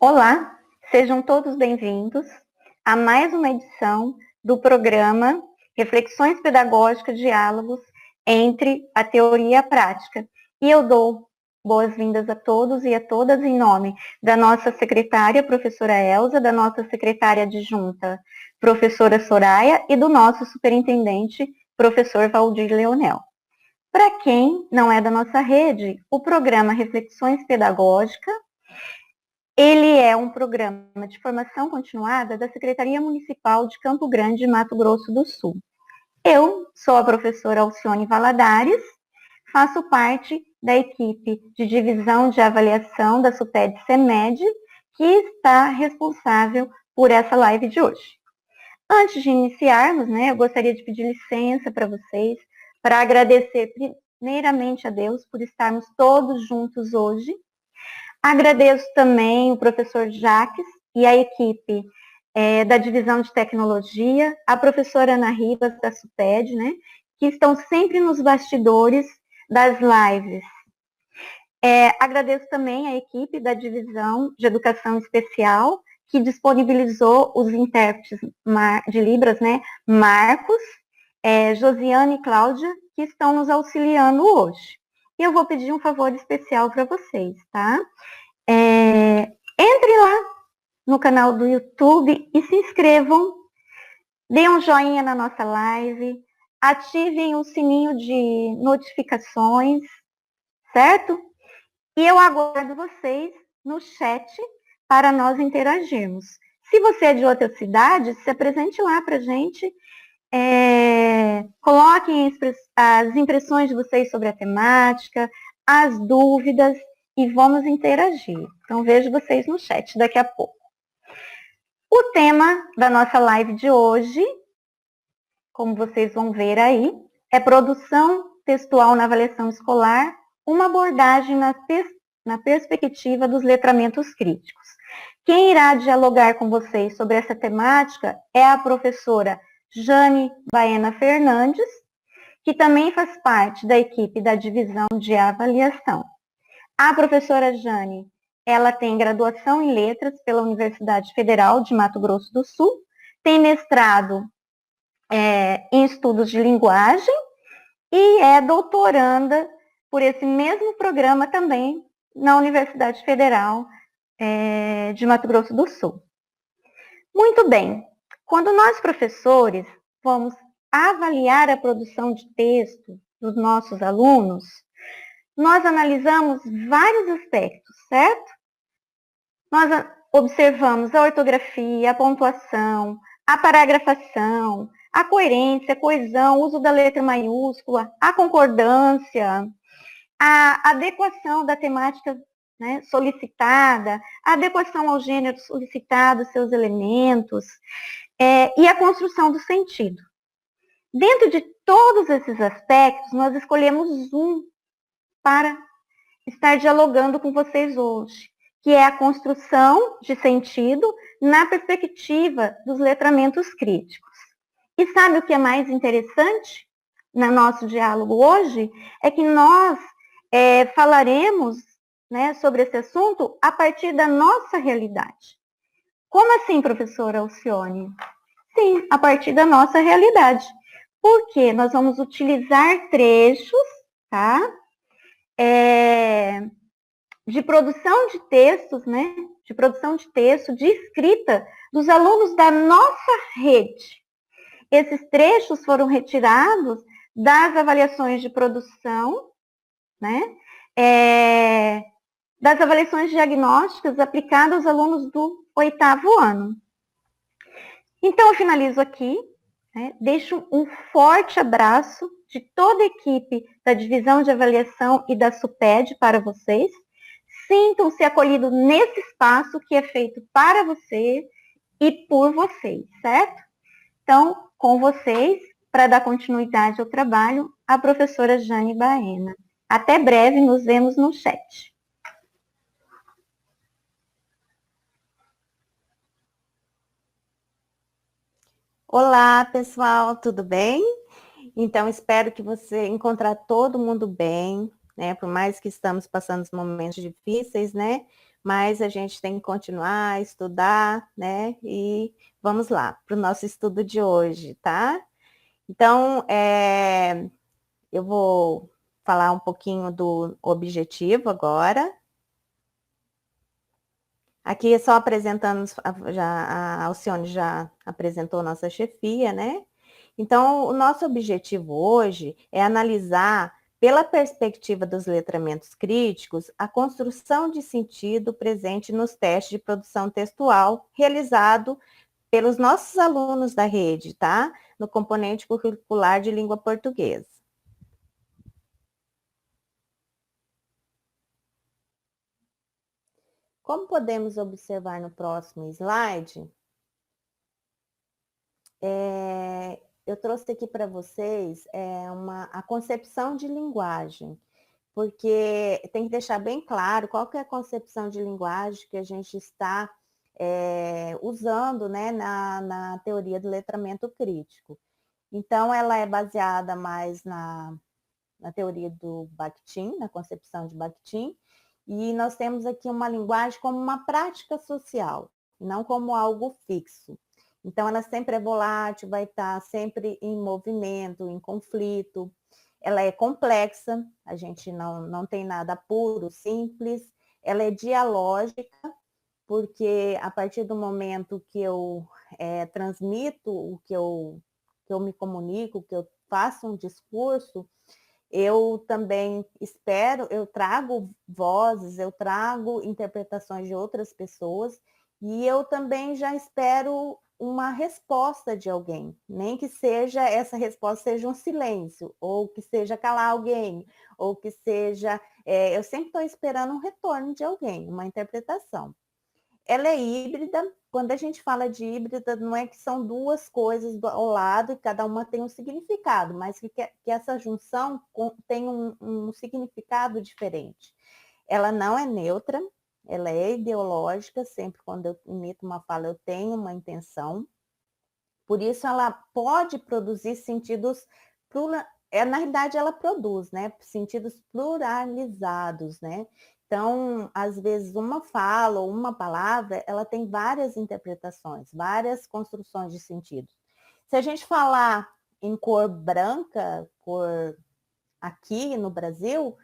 Olá, sejam todos bem-vindos a mais uma edição do programa Reflexões Pedagógicas, Diálogos entre a Teoria e a Prática. E eu dou boas-vindas a todos e a todas em nome da nossa secretária, professora Elza, da nossa secretária adjunta, professora Soraya, e do nosso superintendente, professor Valdir Leonel. Para quem não é da nossa rede, o programa Reflexões Pedagógicas, ele é um programa de formação continuada da Secretaria Municipal de Campo Grande, Mato Grosso do Sul. Eu sou a professora Alcione Valadares, faço parte da equipe de divisão de avaliação da SUPED-CEMED, que está responsável por essa live de hoje. Antes de iniciarmos, eu gostaria de pedir licença para vocês, para agradecer primeiramente a Deus por estarmos todos juntos hoje. Agradeço também o professor Jaques e a equipe da Divisão de Tecnologia, a professora Ana Ribas, da SUPED, que estão sempre nos bastidores das lives. Agradeço também a equipe da Divisão de Educação Especial, que disponibilizou os intérpretes de Libras, Marcos, Josiane e Cláudia, que estão nos auxiliando hoje. E eu vou pedir um favor especial para vocês, tá? Entre lá no canal do YouTube e se inscrevam, deem um joinha na nossa live, ativem o sininho de notificações, certo? E eu aguardo vocês no chat para nós interagirmos. Se você é de outra cidade, se apresente lá para a gente, coloquem as impressões de vocês sobre a temática, as dúvidas, e vamos interagir. Então, vejo vocês no chat daqui a pouco. O tema da nossa live de hoje, como vocês vão ver aí, é produção textual na avaliação escolar, uma abordagem na perspectiva dos letramentos críticos. Quem irá dialogar com vocês sobre essa temática é a professora Jane Baena Fernandes, que também faz parte da equipe da divisão de avaliação. A professora Jane, ela tem graduação em letras pela Universidade Federal de Mato Grosso do Sul, tem mestrado em estudos de linguagem e é doutoranda por esse mesmo programa também na Universidade Federal de Mato Grosso do Sul. Muito bem, quando nós professores vamos avaliar a produção de texto dos nossos alunos, nós analisamos vários aspectos, certo? Nós observamos a ortografia, a pontuação, a paragrafação, a coerência, a coesão, o uso da letra maiúscula, a concordância, a adequação da temática solicitada, a adequação ao gênero solicitado, seus elementos, e a construção do sentido. Dentro de todos esses aspectos, nós escolhemos um para estar dialogando com vocês hoje, que é a construção de sentido na perspectiva dos letramentos críticos. E sabe o que é mais interessante no nosso diálogo hoje? É que nós falaremos sobre esse assunto a partir da nossa realidade. Como assim, professora Alcione? Sim, a partir da nossa realidade. Porque nós vamos utilizar trechos, tá? De produção de textos, de produção de texto, de escrita dos alunos da nossa rede. Esses trechos foram retirados das avaliações de produção, das avaliações diagnósticas aplicadas aos alunos do 8º ano. Então, eu finalizo aqui, deixo um forte abraço de toda a equipe da Divisão de Avaliação e da SUPED para vocês. Sintam-se acolhidos nesse espaço que é feito para você e por vocês, certo? Então, com vocês, para dar continuidade ao trabalho, a professora Jane Baena. Até breve, nos vemos no chat. Olá, pessoal, tudo bem? Então, espero que você encontrar todo mundo bem, por mais que estamos passando momentos difíceis, mas a gente tem que continuar a estudar, né? E vamos lá para o nosso estudo de hoje, tá? Então, eu vou falar um pouquinho do objetivo agora. Aqui é só apresentando, a Alcione já apresentou nossa chefia, né? Então, o nosso objetivo hoje é analisar, pela perspectiva dos letramentos críticos, a construção de sentido presente nos testes de produção textual realizado pelos nossos alunos da rede, tá? No componente curricular de língua portuguesa. Como podemos observar no próximo slide, eu trouxe aqui para vocês a concepção de linguagem, porque tem que deixar bem claro qual que é a concepção de linguagem que a gente está usando, né, na teoria do letramento crítico. Então, ela é baseada mais na teoria do Bakhtin, na concepção de Bakhtin, e nós temos aqui uma linguagem como uma prática social, não como algo fixo. Então, ela sempre é volátil, vai estar sempre em movimento, em conflito. Ela é complexa, a gente não tem nada puro, simples. Ela é dialógica, porque a partir do momento que eu transmito o que eu me comunico, que eu faço um discurso, eu também eu trago vozes, eu trago interpretações de outras pessoas, e eu também já espero uma resposta de alguém, nem que seja essa resposta seja um silêncio, ou que seja calar alguém, ou que seja, eu sempre estou esperando um retorno de alguém, uma interpretação. Ela é híbrida. Quando a gente fala de híbrida, não é que são duas coisas ao lado e cada uma tem um significado, mas que essa junção tem um significado diferente. Ela não é neutra, ela é ideológica, sempre quando eu emito uma fala, eu tenho uma intenção. Por isso, ela pode produzir sentidos, na realidade, ela produz, né, sentidos pluralizados, né? Então, às vezes, uma fala ou uma palavra, ela tem várias interpretações, várias construções de sentido. Se a gente falar em cor branca, cor aqui no Brasil,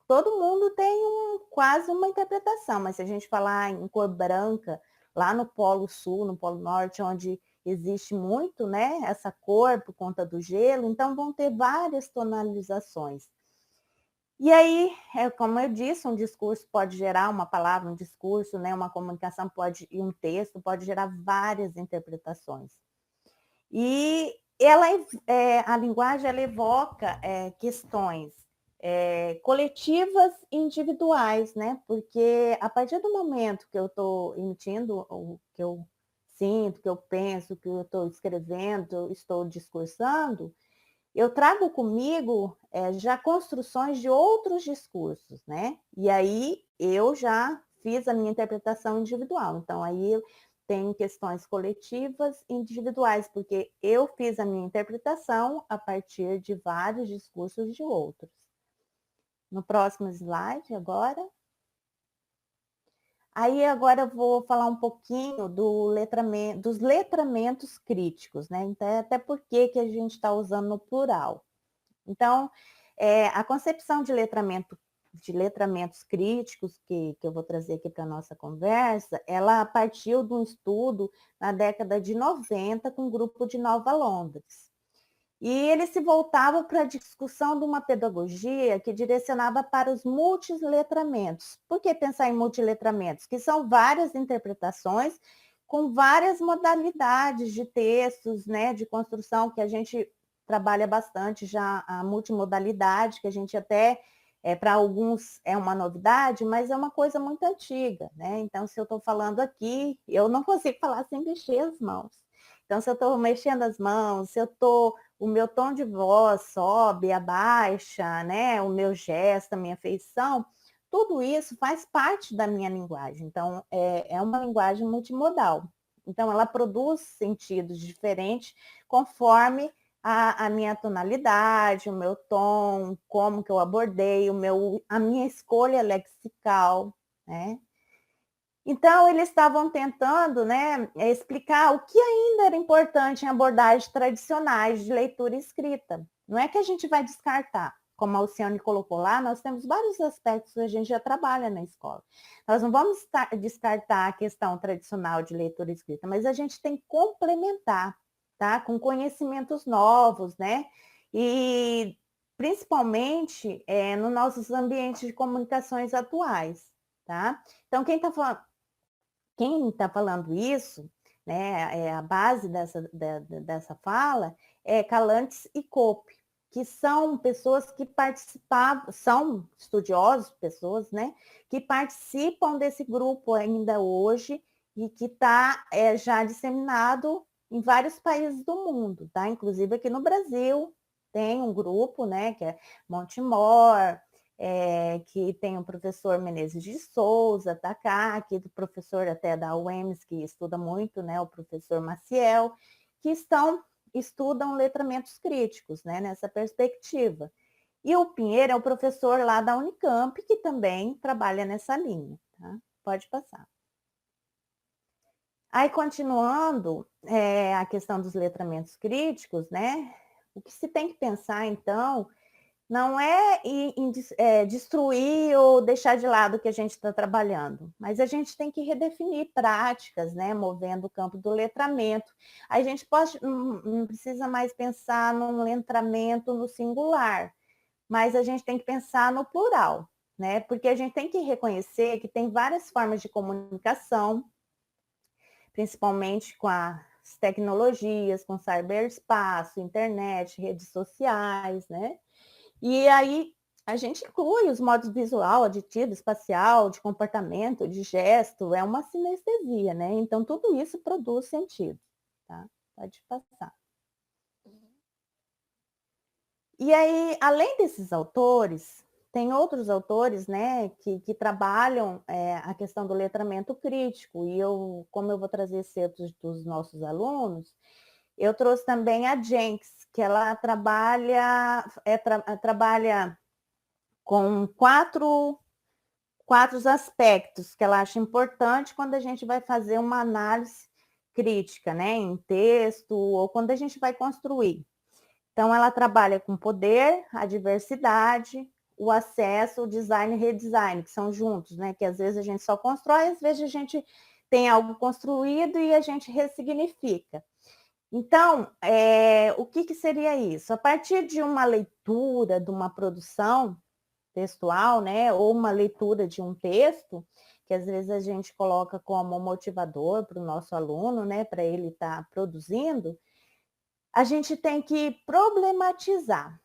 todo mundo tem quase uma interpretação, mas se a gente falar em cor branca, lá no Polo Sul, no Polo Norte, onde existe muito, né, essa cor por conta do gelo, então vão ter várias tonalizações. E aí, como eu disse, um discurso pode gerar uma palavra, um discurso, né, uma comunicação pode, e um texto pode gerar várias interpretações. E a linguagem ela evoca questões coletivas e individuais, né? Porque a partir do momento que eu estou emitindo o que eu sinto, que eu penso, que eu estou escrevendo, estou discursando, eu trago comigo já construções de outros discursos, né? E aí eu já fiz a minha interpretação individual. Então, aí tem questões coletivas e individuais, porque eu fiz a minha interpretação a partir de vários discursos de outros. No próximo slide, agora. Aí agora eu vou falar um pouquinho dos letramentos críticos, né? Então, até por que a gente está usando no plural. Então, a concepção de letramentos críticos, que eu vou trazer aqui para a nossa conversa, ela partiu de um estudo na década de 90 com um grupo de Nova Londres. E ele se voltava para a discussão de uma pedagogia que direcionava para os multiletramentos. Por que pensar em multiletramentos? Que são várias interpretações com várias modalidades de textos, né, de construção, que a gente trabalha bastante já a multimodalidade, que a gente até, para alguns é uma novidade, mas é uma coisa muito antiga, né? Então, se eu estou falando aqui, eu não consigo falar sem mexer as mãos. Então, se eu estou mexendo as mãos, se eu estou o meu tom de voz sobe, abaixa, né? O meu gesto, a minha feição, tudo isso faz parte da minha linguagem. Então, é uma linguagem multimodal. Então, ela produz sentidos diferentes conforme a minha tonalidade, o meu tom, como que eu abordei, a minha escolha lexical, né? Então, eles estavam tentando, né, explicar o que ainda era importante em abordagens tradicionais de leitura e escrita. Não é que a gente vai descartar, como a Alcione colocou lá, nós temos vários aspectos que a gente já trabalha na escola. Nós não vamos descartar a questão tradicional de leitura e escrita, mas a gente tem que complementar, tá? Com conhecimentos novos, né? E principalmente nos nossos ambientes de comunicações atuais, tá? Então, quem está falando isso, né, a base dessa fala, é Calantes e Cope, que são pessoas que participavam, são estudiosos, pessoas, né, que participam desse grupo ainda hoje e que está já disseminado em vários países do mundo, tá? Inclusive aqui no Brasil tem um grupo, né, que é Montemor, que tem o professor Menezes de Souza, tá cá, aqui do professor até da UEMS, que estuda muito, né, o professor Maciel, que estudam letramentos críticos, né, nessa perspectiva. E o Pinheiro é o professor lá da Unicamp, que também trabalha nessa linha, tá? Pode passar. Aí, continuando a questão dos letramentos críticos, né, o que se tem que pensar, então, não é destruir ou deixar de lado o que a gente está trabalhando, mas a gente tem que redefinir práticas, né, movendo o campo do letramento. A gente não precisa mais pensar num letramento no singular, mas a gente tem que pensar no plural, né? Porque a gente tem que reconhecer que tem várias formas de comunicação, principalmente com as tecnologias, com cyberespaço, internet, redes sociais, né? E aí a gente inclui os modos visual, aditivo, espacial, de comportamento, de gesto, é uma sinestesia, né? Então tudo isso produz sentido, tá? Pode passar. E aí, além desses autores, tem outros autores, né, que trabalham a questão do letramento crítico, e como eu vou trazer excertos dos nossos alunos, eu trouxe também a Jenks, que ela trabalha com quatro aspectos que ela acha importante quando a gente vai fazer uma análise crítica, né, em texto ou quando a gente vai construir. Então, ela trabalha com poder, a diversidade, o acesso, o design e redesign, que são juntos, né, que às vezes a gente só constrói, às vezes a gente tem algo construído e a gente ressignifica. Então, o que seria isso? A partir de uma leitura, de uma produção textual, né, ou uma leitura de um texto, que às vezes a gente coloca como motivador para o nosso aluno, né, para ele estar produzindo, a gente tem que problematizar,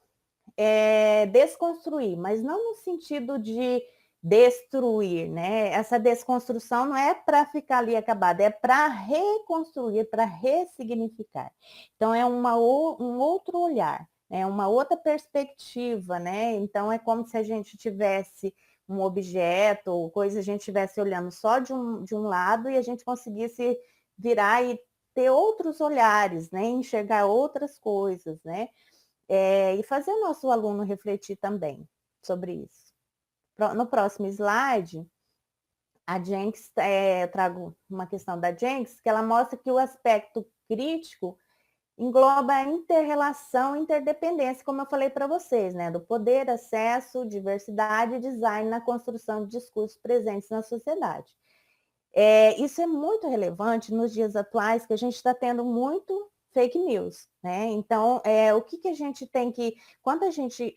desconstruir, mas não no sentido de destruir, né? Essa desconstrução não é para ficar ali acabada, é para reconstruir, para ressignificar. Então é um outro olhar, é uma outra perspectiva, né? Então é como se a gente tivesse um objeto ou coisa, a gente estivesse olhando só de um lado e a gente conseguisse virar e ter outros olhares, né? Enxergar outras coisas, né? E fazer o nosso aluno refletir também sobre isso. No próximo slide, a Jenks, eu trago uma questão da Jenks, que ela mostra que o aspecto crítico engloba a inter-relação, interdependência, como eu falei para vocês, né? Do poder, acesso, diversidade e design na construção de discursos presentes na sociedade. Isso é muito relevante nos dias atuais, que a gente está tendo muito fake news, né? Então, o que a gente tem que... Quando a gente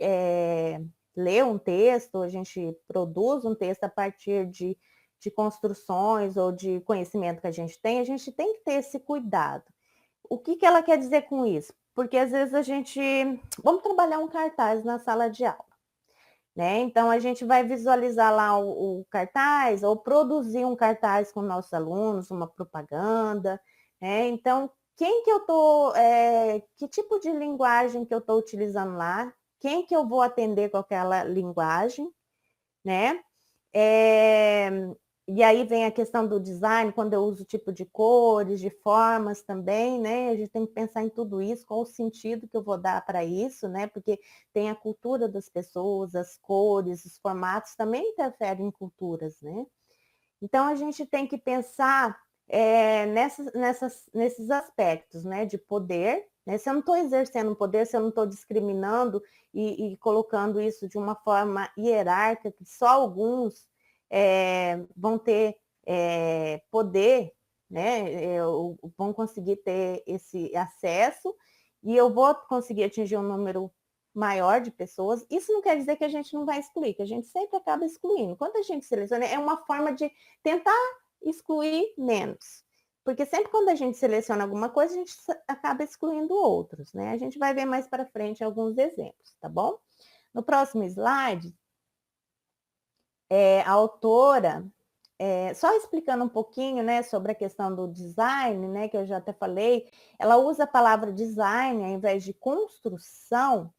lê um texto, a gente produz um texto a partir de construções ou de conhecimento que a gente tem que ter esse cuidado. O que ela quer dizer com isso? Porque às vezes a gente... Vamos trabalhar um cartaz na sala de aula. Né? Então, a gente vai visualizar lá o cartaz ou produzir um cartaz com nossos alunos, uma propaganda. Né? Então, quem que eu estou, que tipo de linguagem que eu estou utilizando lá, quem que eu vou atender com aquela linguagem, né? E aí vem a questão do design, quando eu uso tipo de cores, de formas também, né? A gente tem que pensar em tudo isso, qual o sentido que eu vou dar para isso, né? Porque tem a cultura das pessoas, as cores, os formatos também interferem em culturas, né? Então, a gente tem que pensar nesses aspectos, né, de poder, né? Se eu não estou exercendo poder, se eu não estou discriminando e colocando isso de uma forma hierárquica, que só alguns vão ter poder, né, vão conseguir ter esse acesso, e eu vou conseguir atingir um número maior de pessoas. Isso não quer dizer que a gente não vai excluir, que a gente sempre acaba excluindo. Quando a gente seleciona, é uma forma de tentar excluir menos. Porque sempre quando a gente seleciona alguma coisa, a gente acaba excluindo outros, né? A gente vai ver mais para frente alguns exemplos, tá bom? No próximo slide, a autora, só explicando um pouquinho, né, sobre a questão do design, né, que eu já até falei, ela usa a palavra design ao invés de construção,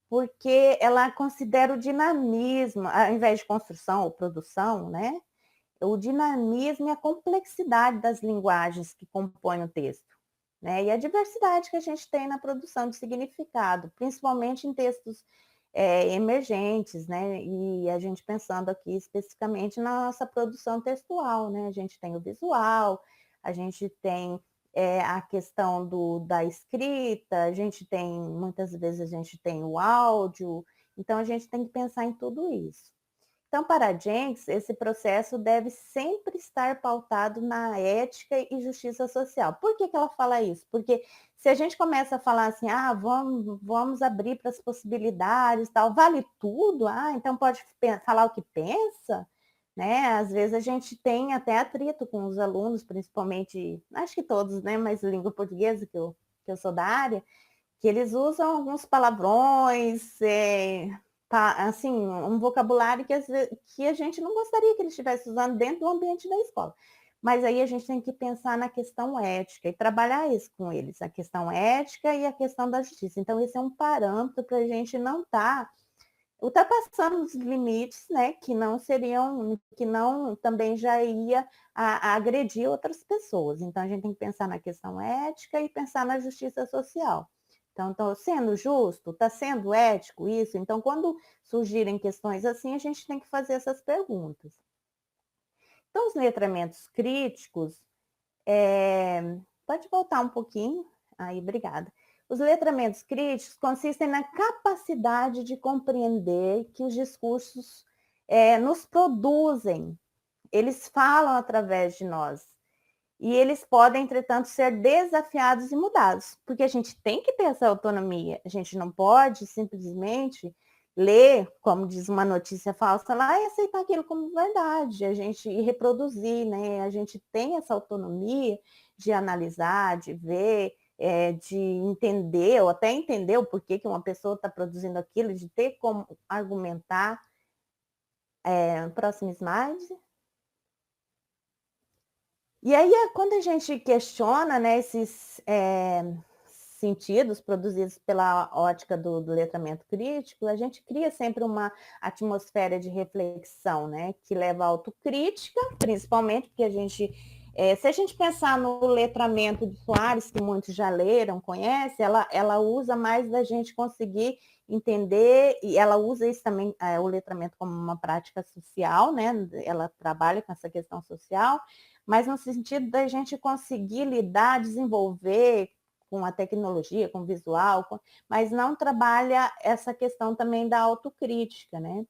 porque ela considera o dinamismo, ao invés de construção ou produção, né, o dinamismo e a complexidade das linguagens que compõem o texto, né? E a diversidade que a gente tem na produção de significado, principalmente em textos emergentes, né? E a gente pensando aqui especificamente na nossa produção textual, né? A gente tem o visual, a gente tem a questão da escrita, a gente tem, muitas vezes a gente tem o áudio, então a gente tem que pensar em tudo isso. Então, para a Jenks, esse processo deve sempre estar pautado na ética e justiça social. Por que ela fala isso? Porque se a gente começa a falar assim, vamos abrir para as possibilidades, tal, vale tudo? Então pode falar o que pensa? Né? Às vezes a gente tem até atrito com os alunos, principalmente, acho que todos, né? Mas língua portuguesa, que eu sou da área, que eles usam alguns palavrões, assim, um vocabulário que a gente não gostaria que eles estivessem usando dentro do ambiente da escola. Mas aí a gente tem que pensar na questão ética e trabalhar isso com eles, a questão ética e a questão da justiça. Então, esse é um parâmetro para a gente não estar ultrapassando os limites, né, que não também já ia a agredir outras pessoas. Então, a gente tem que pensar na questão ética e pensar na justiça social. Então, estou sendo justo? Está sendo ético isso? Então, quando surgirem questões assim, a gente tem que fazer essas perguntas. Então, os letramentos críticos, pode voltar um pouquinho, aí, obrigada. Os letramentos críticos consistem na capacidade de compreender que os discursos nos produzem, eles falam através de nós. E eles podem, entretanto, ser desafiados e mudados, porque a gente tem que ter essa autonomia. A gente não pode simplesmente ler, como diz uma notícia falsa lá, e aceitar aquilo como verdade, a gente reproduzir, né? A gente tem essa autonomia de analisar, de ver, de entender, ou até entender o porquê que uma pessoa está produzindo aquilo, de ter como argumentar. Próximo slide. E aí, quando a gente questiona, né, esses sentidos produzidos pela ótica do letramento crítico, a gente cria sempre uma atmosfera de reflexão, né, que leva à autocrítica, principalmente porque se a gente pensar no letramento de Soares, que muitos já leram, conhecem, ela usa mais da gente conseguir entender, e ela usa isso também, o letramento como uma prática social, né, ela trabalha com essa questão social, mas no sentido da gente conseguir lidar, desenvolver com a tecnologia, com o visual, mas não trabalha essa questão também da autocrítica, né?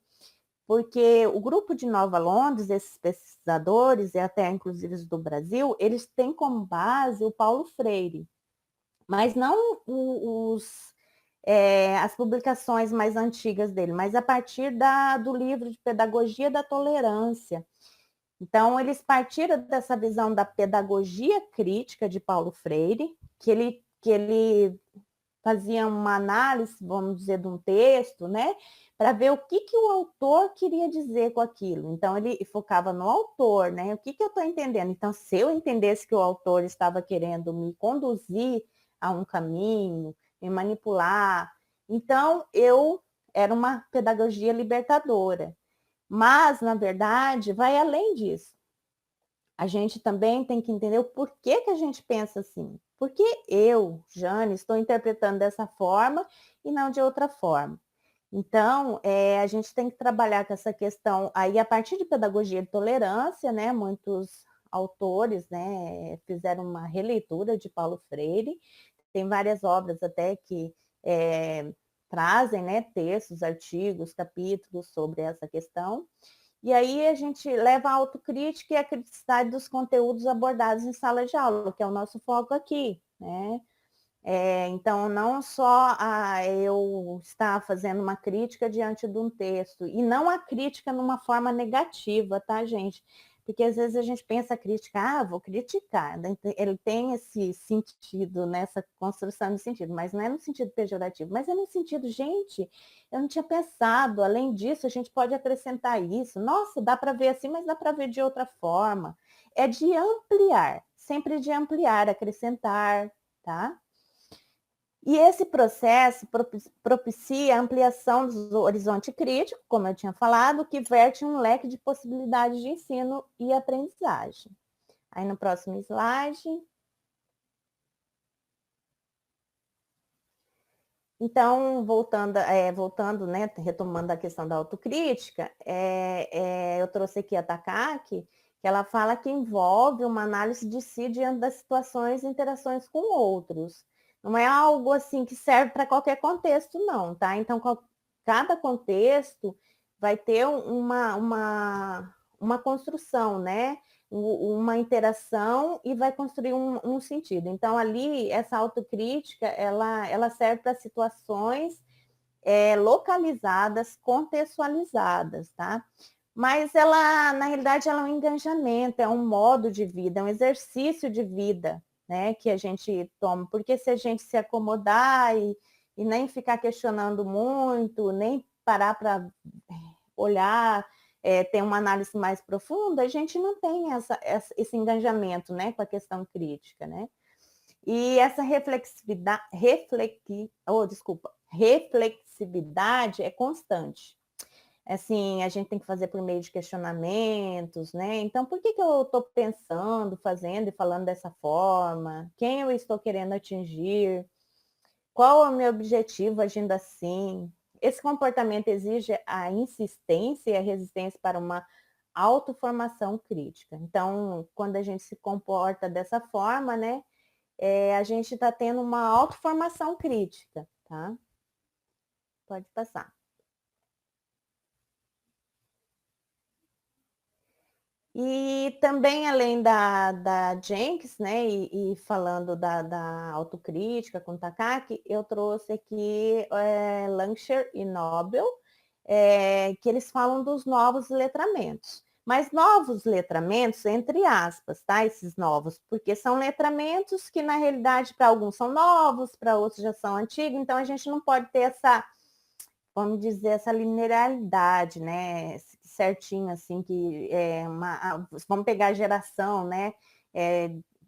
Porque o grupo de Nova Londres, esses pesquisadores, e até inclusive os do Brasil, eles têm como base o Paulo Freire, mas não as publicações mais antigas dele, mas a partir do livro de Pedagogia da Tolerância. Então, eles partiram dessa visão da pedagogia crítica de Paulo Freire, que ele fazia uma análise, vamos dizer, de um texto, né, para ver o que o autor queria dizer com aquilo. Então, ele focava no autor, né, o que eu estou entendendo. Então, se eu entendesse que o autor estava querendo me conduzir a um caminho, me manipular, então era uma pedagogia libertadora. Mas, na verdade, vai além disso. A gente também tem que entender o porquê que a gente pensa assim. Porque eu, Jane, estou interpretando dessa forma e não de outra forma. Então, a gente tem que trabalhar com essa questão aí a partir de pedagogia de tolerância, né? Muitos autores, né, fizeram uma releitura de Paulo Freire. Tem várias obras até que trazem, né, textos, artigos, capítulos sobre essa questão. E aí a gente leva a autocrítica e a criticidade dos conteúdos abordados em sala de aula, que é o nosso foco aqui, né? Então, não só eu estar fazendo uma crítica diante de um texto, e não a crítica numa forma negativa, tá, gente? Porque às vezes a gente pensa a crítica, vou criticar, ele tem esse sentido, nessa construção de sentido, mas não é no sentido pejorativo, mas é no sentido, gente, eu não tinha pensado, além disso, a gente pode acrescentar isso, nossa, dá para ver assim, mas dá para ver de outra forma. É de ampliar, sempre de ampliar, acrescentar, tá? E esse processo propicia a ampliação do horizonte crítico, como eu tinha falado, que verte um leque de possibilidades de ensino e aprendizagem. Aí no próximo slide. Então, voltando, né, retomando a questão da autocrítica, eu trouxe aqui a Takaki, que ela fala que envolve uma análise de si diante das situações e interações com outros. Não é algo assim que serve para qualquer contexto, não, tá? Então, cada contexto vai ter uma construção, né? Uma interação e vai construir um sentido. Então, ali, essa autocrítica, ela serve para situações localizadas, contextualizadas, tá? Mas ela, na realidade, ela é um engajamento, é um modo de vida, é um exercício de vida, né, que a gente toma. Porque se a gente se acomodar e nem ficar questionando muito, nem parar para olhar, ter uma análise mais profunda, a gente não tem esse engajamento, né, com a questão crítica, né? E essa reflexividade é constante. Assim, a gente tem que fazer por meio de questionamentos, né? Então, por que eu estou pensando, fazendo e falando dessa forma? Quem eu estou querendo atingir? Qual é o meu objetivo agindo assim? Esse comportamento exige a insistência e a resistência para uma autoformação crítica. Então, quando a gente se comporta dessa forma, né, a gente está tendo uma autoformação crítica, tá? Pode passar. E também, além da Jenkins, né, e falando da autocrítica com Takaki, eu trouxe aqui Langsher e Nobel, que eles falam dos novos letramentos. Mas novos letramentos, entre aspas, tá? Esses novos, porque são letramentos que, na realidade, para alguns são novos, para outros já são antigos, então a gente não pode ter essa, vamos dizer, essa linearidade, né? Certinho, assim, que vamos pegar a geração, né?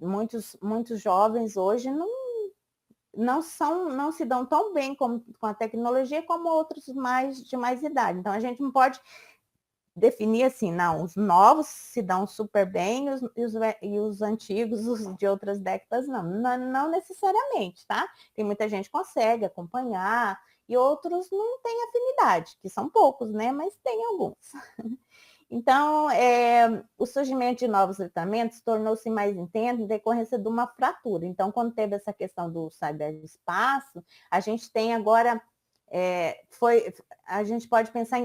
Muitos jovens hoje não se dão tão bem com a tecnologia como outros de mais idade. Então, a gente não pode definir assim, não, os novos se dão super bem e os antigos, os de outras décadas, não necessariamente, tá? Tem muita gente que consegue acompanhar e outros não têm afinidade, que são poucos, né? Mas tem alguns. Então, o surgimento de novos tratamentos tornou-se mais intenso em decorrência de uma fratura. Então, quando teve essa questão do cyberespaço, a gente tem agora, a gente pode pensar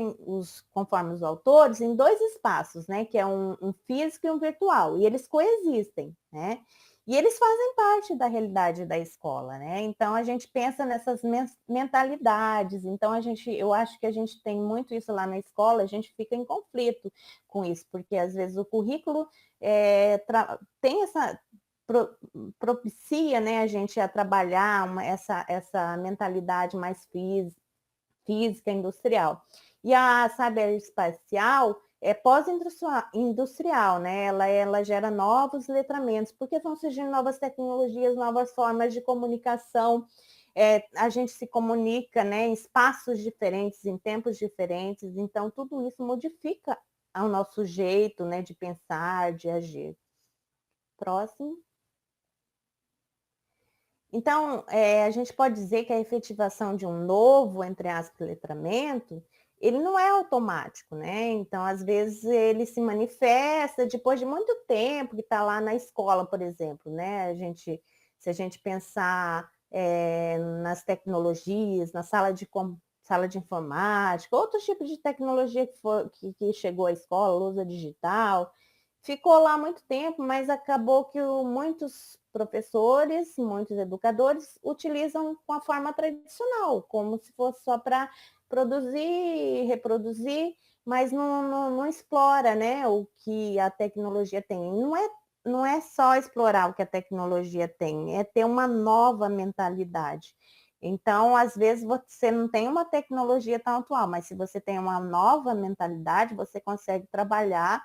conforme os autores, em dois espaços, né? Que é um físico e um virtual, e eles coexistem, né? E eles fazem parte da realidade da escola, né? Então a gente pensa nessas mentalidades. Então eu acho que a gente tem muito isso lá na escola, a gente fica em conflito com isso, porque às vezes o currículo tem propicia, né, a gente a trabalhar essa mentalidade mais física, industrial. E a cyberespacial é pós-industrial, né? Ela gera novos letramentos, porque estão surgindo novas tecnologias, novas formas de comunicação. A gente se comunica, né, em espaços diferentes, em tempos diferentes, então tudo isso modifica o nosso jeito, né, de pensar, de agir. Próximo. Então, a gente pode dizer que a efetivação de um novo, entre aspas, letramento, ele não é automático, né? Então, às vezes, ele se manifesta depois de muito tempo que está lá na escola, por exemplo, né? Se a gente pensar nas tecnologias, na sala de informática, outros tipos de tecnologia que chegou à escola, lousa digital, ficou lá muito tempo, mas acabou que muitos professores, muitos educadores utilizam com a forma tradicional, como se fosse só para produzir, reproduzir, mas não explora, né, o que a tecnologia tem. Não é só explorar o que a tecnologia tem, é ter uma nova mentalidade. Então, às vezes, você não tem uma tecnologia tão atual, mas se você tem uma nova mentalidade, você consegue trabalhar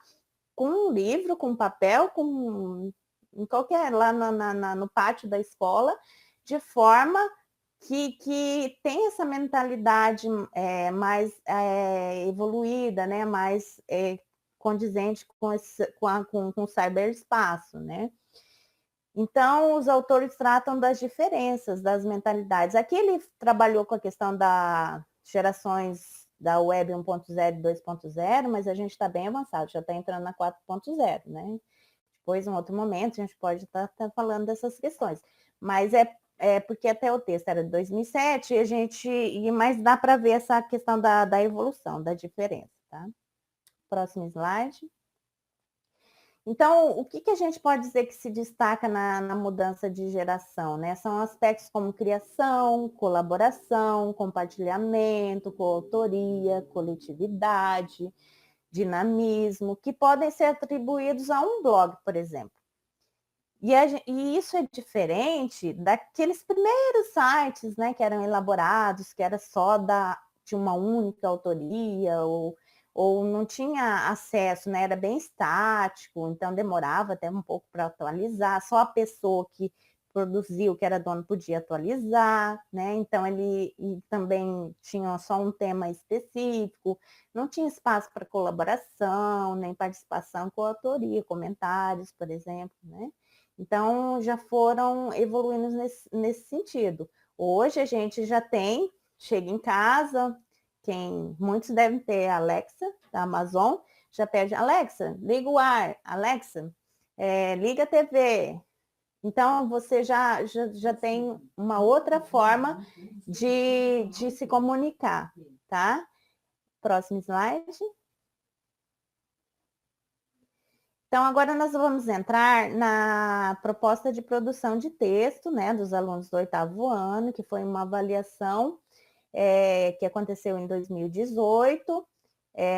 com um livro, com papel, em qualquer, lá no pátio da escola, de forma que tem essa mentalidade mais evoluída, né? Mais condizente com o cyberespaço, né? Então, os autores tratam das diferenças das mentalidades. Aqui ele trabalhou com a questão das gerações da web 1.0 e 2.0, mas a gente está bem avançado, já está entrando na 4.0, né? Depois, em outro momento, a gente pode estar falando dessas questões. Mas porque até o texto era de 2007, mas dá para ver essa questão da evolução, da diferença, tá? Próximo slide. Então, o que a gente pode dizer que se destaca na mudança de geração, né? São aspectos como criação, colaboração, compartilhamento, coautoria, coletividade, dinamismo, que podem ser atribuídos a um blog, por exemplo. E isso é diferente daqueles primeiros sites, né, que eram elaborados, que era só de uma única autoria, ou não tinha acesso, né, era bem estático, então demorava até um pouco para atualizar, só a pessoa que produziu, que era dono, podia atualizar, né? Então ele também tinha só um tema específico, não tinha espaço para colaboração, nem participação com autoria, comentários, por exemplo, né? Então, já foram evoluindo nesse sentido. Hoje a gente já tem, chega em casa, muitos devem ter a Alexa, da Amazon, já pede, Alexa, liga o ar, Alexa, liga a TV. Então, você já tem uma outra forma de se comunicar, tá? Próximo slide. Então, agora nós vamos entrar na proposta de produção de texto, né, dos alunos do 8º ano, que foi uma avaliação que aconteceu em 2018,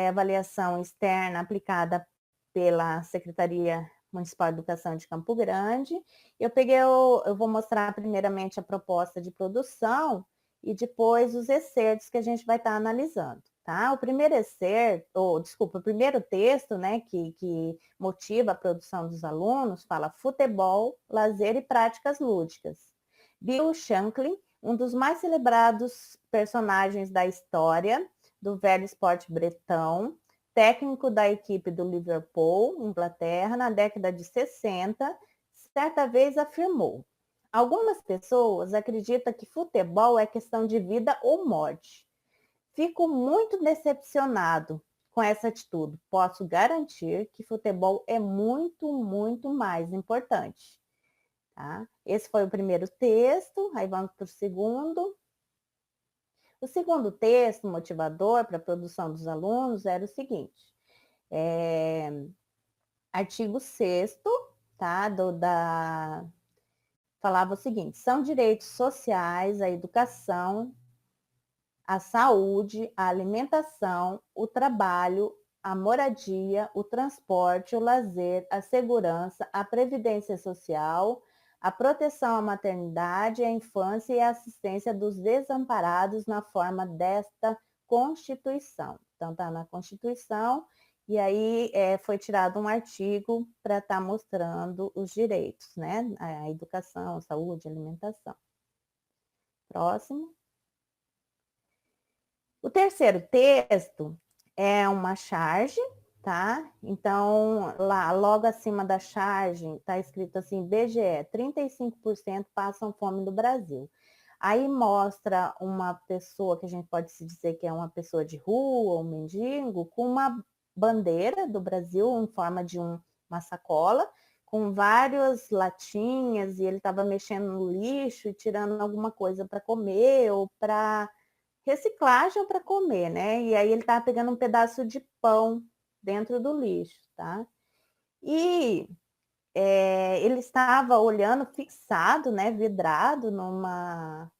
avaliação externa aplicada pela Secretaria Municipal de Educação de Campo Grande. Eu vou mostrar primeiramente a proposta de produção e depois os excertos que a gente vai estar analisando. Tá? O primeiro o primeiro texto, né, que motiva a produção dos alunos, fala futebol, lazer e práticas lúdicas. Bill Shankly, um dos mais celebrados personagens da história do velho esporte bretão, técnico da equipe do Liverpool, Inglaterra, na década de 60, certa vez afirmou: algumas pessoas acreditam que futebol é questão de vida ou morte. Fico muito decepcionado com essa atitude. Posso garantir que futebol é muito, muito mais importante. Tá? Esse foi o primeiro texto, aí vamos para o segundo. O segundo texto, motivador para a produção dos alunos, era o seguinte. Artigo 6º, tá? Falava o seguinte: são direitos sociais a educação, a saúde, a alimentação, o trabalho, a moradia, o transporte, o lazer, a segurança, a previdência social, a proteção à maternidade, à infância e a assistência dos desamparados na forma desta Constituição. Então, está na Constituição, e aí foi tirado um artigo para estar mostrando os direitos, né? A educação, a saúde, a alimentação. Próximo. O terceiro texto é uma charge, tá? Então, lá, logo acima da charge, está escrito assim, BGE, 35% passam fome no Brasil. Aí mostra uma pessoa, que a gente pode se dizer que é uma pessoa de rua, um mendigo, com uma bandeira do Brasil em forma de uma sacola, com várias latinhas, e ele estava mexendo no lixo e tirando alguma coisa para comer, ou para reciclagem ou para comer, né? E aí ele estava pegando um pedaço de pão dentro do lixo, tá? E ele estava olhando fixado, né, vidrado uma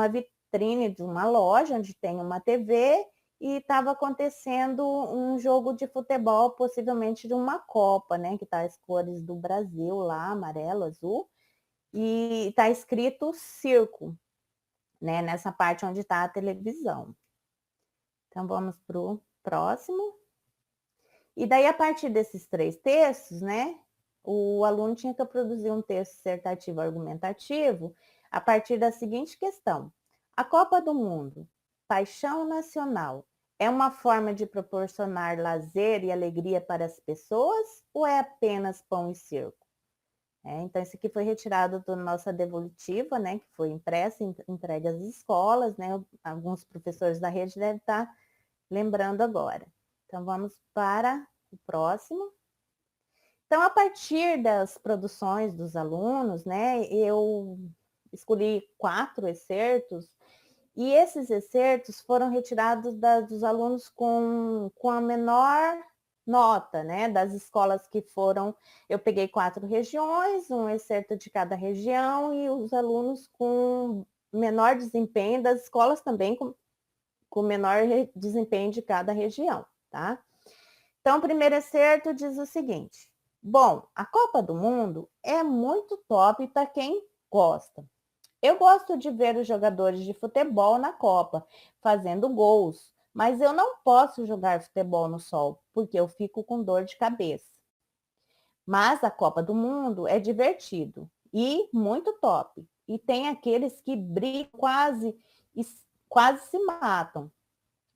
vitrine de uma loja onde tem uma TV e estava acontecendo um jogo de futebol, possivelmente de uma Copa, né, que tá as cores do Brasil lá, amarelo, azul, e está escrito circo, né, nessa parte onde está a televisão. Então vamos para o próximo. E daí, a partir desses 3 textos, né, o aluno tinha que produzir um texto dissertativo argumentativo a partir da seguinte questão: a Copa do Mundo, paixão nacional, é uma forma de proporcionar lazer e alegria para as pessoas ou é apenas pão e circo? Então, isso aqui foi retirado da nossa devolutiva, né, que foi impressa e entregue às escolas, né, alguns professores da rede devem estar lembrando agora. Então, vamos para o próximo. Então, a partir das produções dos alunos, né, eu escolhi 4 excertos, e esses excertos foram retirados dos alunos com a menor nota, né, das escolas que foram, eu peguei 4 regiões, um excerto de cada região, e os alunos com menor desempenho das escolas também com menor desempenho de cada região, tá? Então, o primeiro excerto diz o seguinte: bom, a Copa do Mundo é muito top para quem gosta. Eu gosto de ver os jogadores de futebol na Copa, fazendo gols, mas eu não posso jogar futebol no sol, porque eu fico com dor de cabeça. Mas a Copa do Mundo é divertido e muito top. E tem aqueles que brigam quase se matam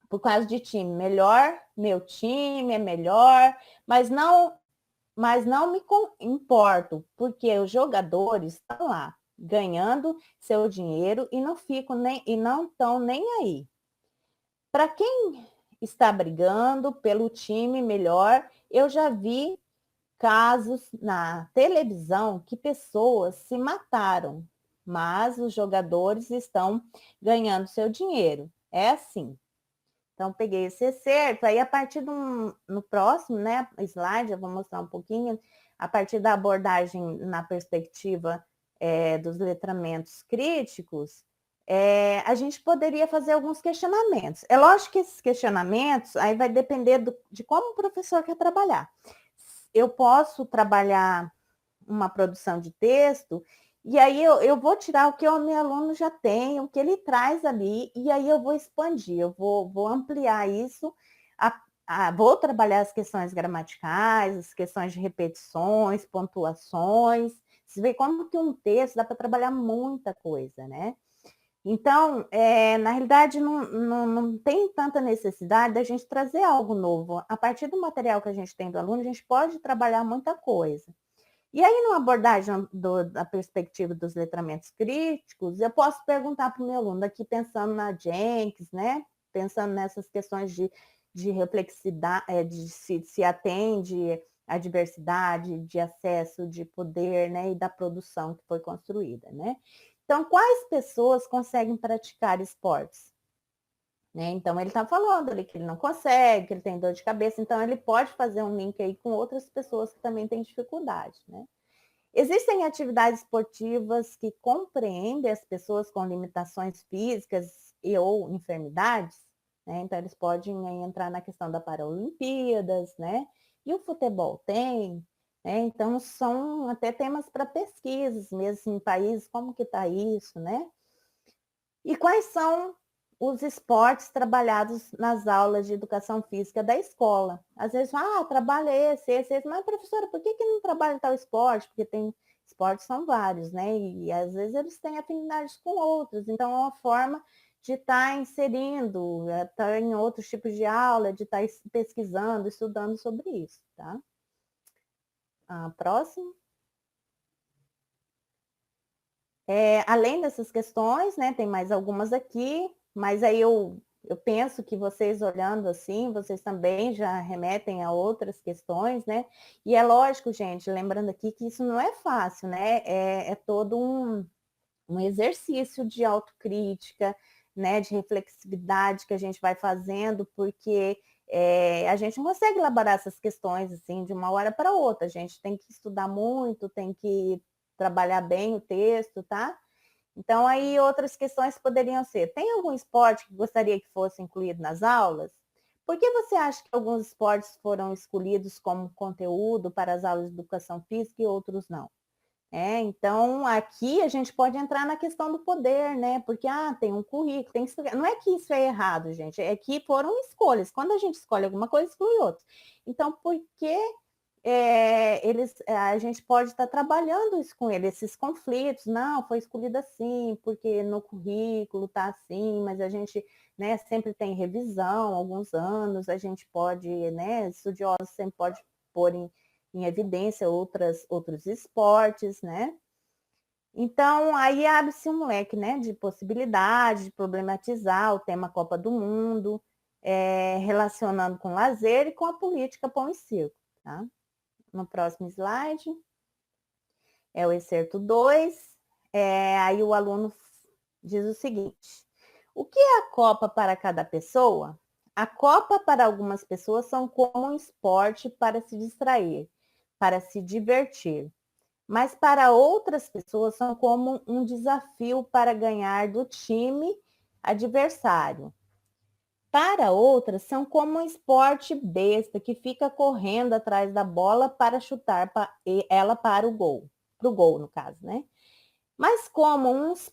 por causa de time. Melhor, meu time é melhor, mas não me importo, porque os jogadores estão lá ganhando seu dinheiro e não ficam nem e não estão nem aí. Para quem está brigando pelo time melhor, eu já vi casos na televisão que pessoas se mataram, mas os jogadores estão ganhando seu dinheiro. É assim. Então, peguei esse excerto, aí a partir no próximo, né, slide, eu vou mostrar um pouquinho, a partir da abordagem na perspectiva dos letramentos críticos, a gente poderia fazer alguns questionamentos. É lógico que esses questionamentos, aí vai depender de como o professor quer trabalhar. Eu posso trabalhar uma produção de texto, e aí eu vou tirar o que o meu aluno já tem, o que ele traz ali, e aí eu vou expandir, eu vou ampliar isso, vou trabalhar as questões gramaticais, as questões de repetições, pontuações. Você vê como que um texto dá para trabalhar muita coisa, né? Então, na realidade, não tem tanta necessidade da gente trazer algo novo. A partir do material que a gente tem do aluno, a gente pode trabalhar muita coisa. E aí, numa abordagem da perspectiva dos letramentos críticos, eu posso perguntar para o meu aluno, aqui pensando na Jenkins, né? Pensando nessas questões de reflexidade, de se atende à diversidade, de acesso, de poder, né? E da produção que foi construída, né? Então, quais pessoas conseguem praticar esportes? Né? Então, ele está falando ali que ele não consegue, que ele tem dor de cabeça, então ele pode fazer um link aí com outras pessoas que também têm dificuldade, né? Existem atividades esportivas que compreendem as pessoas com limitações físicas e ou enfermidades, né? Então, eles podem entrar na questão da Paralimpíadas, né? E o futebol tem, né? Então, são até temas para pesquisas, mesmo em países, como que está isso, né? E quais são os esportes trabalhados nas aulas de educação física da escola? Às vezes, trabalha esse, mas professora, por que não trabalha tal esporte? Porque tem esportes são vários, né? E às vezes eles têm afinidades com outros, então é uma forma de estar inserindo, estar em outros tipos de aula, de estar pesquisando, estudando sobre isso, tá? Próximo. Além dessas questões, né, tem mais algumas aqui, mas aí eu penso que vocês olhando assim, vocês também já remetem a outras questões, né? E é lógico, gente, lembrando aqui que isso não é fácil, né? É todo um exercício de autocrítica, né, de reflexividade que a gente vai fazendo, porque a gente não consegue elaborar essas questões assim de uma hora para outra. A gente tem que estudar muito, tem que trabalhar bem o texto, tá? Então, aí outras questões poderiam ser: tem algum esporte que gostaria que fosse incluído nas aulas? Por que você acha que alguns esportes foram escolhidos como conteúdo para as aulas de educação física e outros não? Então, aqui a gente pode entrar na questão do poder, né? Porque, tem um currículo, tem que explicar. Não é que isso é errado, gente, é que foram escolhas. Quando a gente escolhe alguma coisa, exclui outra. Então, por que a gente pode estar trabalhando isso com eles, esses conflitos? Não, foi escolhido assim, porque no currículo está assim, mas a gente, né, sempre tem revisão, alguns anos, a gente pode, né, estudiosos sempre pode pôr em evidência outros esportes, né? Então, aí abre-se um leque, né, de possibilidades, de problematizar o tema Copa do Mundo, relacionando com lazer e com a política pão e circo, tá? No próximo slide, é o excerto 2, aí o aluno diz o seguinte: o que é a Copa para cada pessoa? A Copa para algumas pessoas são como um esporte para se distrair, para se divertir. Mas para outras pessoas são como um desafio para ganhar do time adversário. Para outras, são como um esporte besta que fica correndo atrás da bola para chutar ela para o gol. Para o gol, no caso, né? Mas como uns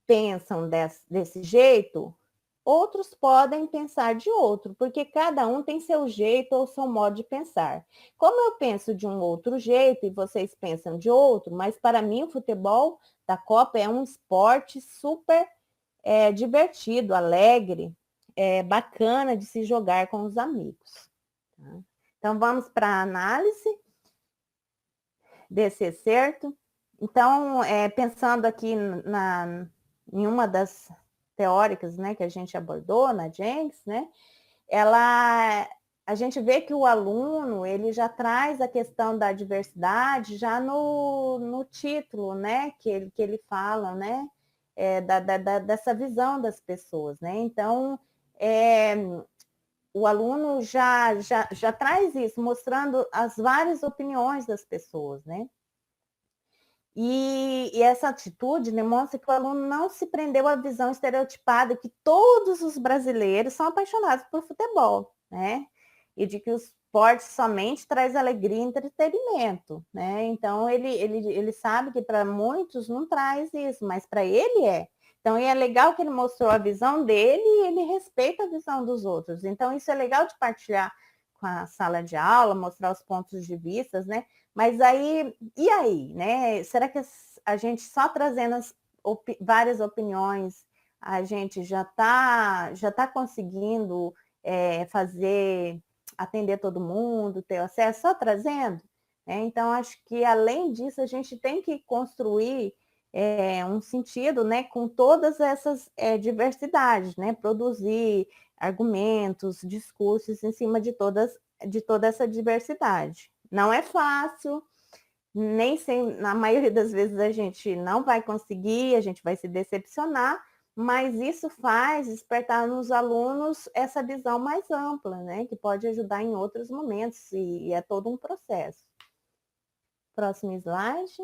pensam desse jeito, outros podem pensar de outro, porque cada um tem seu jeito ou seu modo de pensar. Como eu penso de um outro jeito e vocês pensam de outro, mas para mim o futebol da Copa é um esporte super divertido, alegre, bacana de se jogar com os amigos. Tá? Então vamos para a análise desse excerto. Então, pensando aqui em uma das teóricas, né, que a gente abordou na Jenks, né, a gente vê que o aluno ele já traz a questão da diversidade já no título, né, que ele fala, né, dessa visão das pessoas, né? Então, o aluno já traz isso, mostrando as várias opiniões das pessoas, né? E essa atitude demonstra que o aluno não se prendeu à visão estereotipada que todos os brasileiros são apaixonados por futebol, né? E de que o esporte somente traz alegria e entretenimento, né? Então, ele sabe que para muitos não traz isso, mas para ele é. Então, é legal que ele mostrou a visão dele e ele respeita a visão dos outros. Então, isso é legal de partilhar com a sala de aula, mostrar os pontos de vista, né? Mas aí, e aí, né? Será que a gente só trazendo várias opiniões, a gente já tá conseguindo atender todo mundo, ter acesso, só trazendo? Então, acho que além disso, a gente tem que construir um sentido, né, com todas essas diversidades, né? Produzir argumentos, discursos em cima de toda essa diversidade. Não é fácil, nem sempre, na maioria das vezes a gente não vai conseguir, a gente vai se decepcionar, mas isso faz despertar nos alunos essa visão mais ampla, né? Que pode ajudar em outros momentos, e é todo um processo. Próximo slide.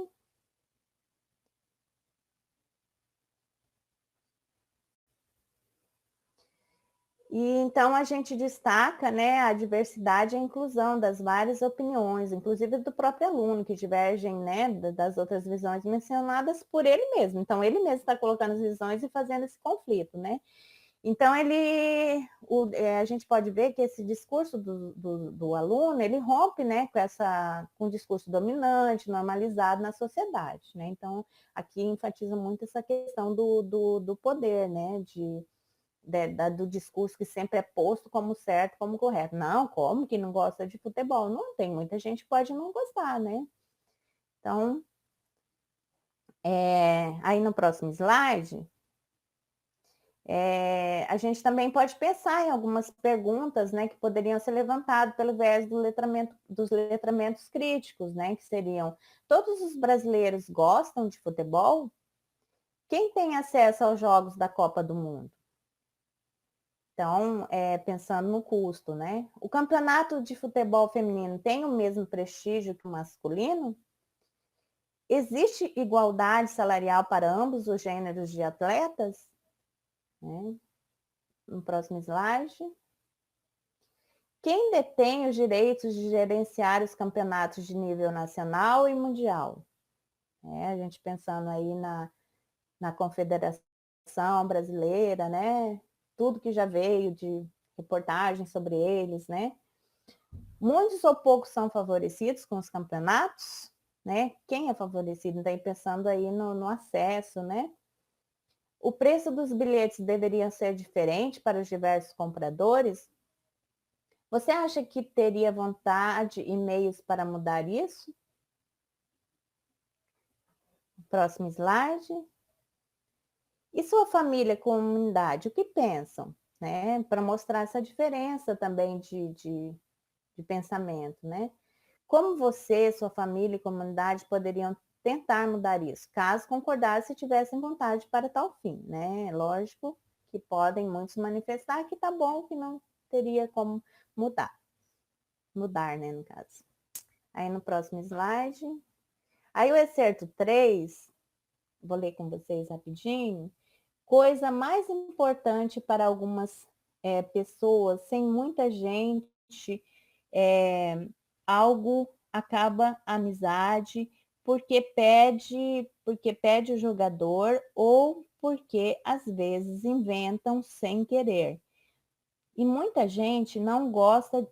E então a gente destaca, né, a diversidade e a inclusão das várias opiniões, inclusive do próprio aluno, que divergem, né, das outras visões mencionadas por ele mesmo. Então, ele mesmo está colocando as visões e fazendo esse conflito, né? Então, a gente pode ver que esse discurso do aluno, ele rompe, né, com o discurso dominante, normalizado na sociedade, né? Então, aqui enfatiza muito essa questão do poder, né, do discurso que sempre é posto como certo, como correto. Não, como que não gosta de futebol? Não, tem muita gente que pode não gostar, né? Então, aí no próximo slide, a gente também pode pensar em algumas perguntas, né, que poderiam ser levantadas pelo viés dos letramentos críticos, né, que seriam: todos os brasileiros gostam de futebol? Quem tem acesso aos jogos da Copa do Mundo? Então, pensando no custo, né? O campeonato de futebol feminino tem o mesmo prestígio que o masculino? Existe igualdade salarial para ambos os gêneros de atletas? Né? No próximo slide. Quem detém os direitos de gerenciar os campeonatos de nível nacional e mundial? A gente pensando aí na Confederação Brasileira, né? Tudo que já veio de reportagem sobre eles, né? Muitos ou poucos são favorecidos com os campeonatos, né? Quem é favorecido? Daí pensando aí no acesso, né? O preço dos bilhetes deveria ser diferente para os diversos compradores? Você acha que teria vontade e meios para mudar isso? Próximo slide. E sua família, comunidade, o que pensam? Né? Para mostrar essa diferença também de pensamento, né? Como você, sua família e comunidade poderiam tentar mudar isso, caso concordassem e tivessem vontade para tal fim, né? Lógico que podem muitos manifestar que tá bom, que não teria como mudar, né, no caso. Aí no próximo slide. Aí o excerto 3, vou ler com vocês rapidinho. Coisa mais importante para algumas pessoas, sem muita gente, algo acaba a amizade porque pede o jogador ou porque às vezes inventam sem querer. E muita gente não gosta,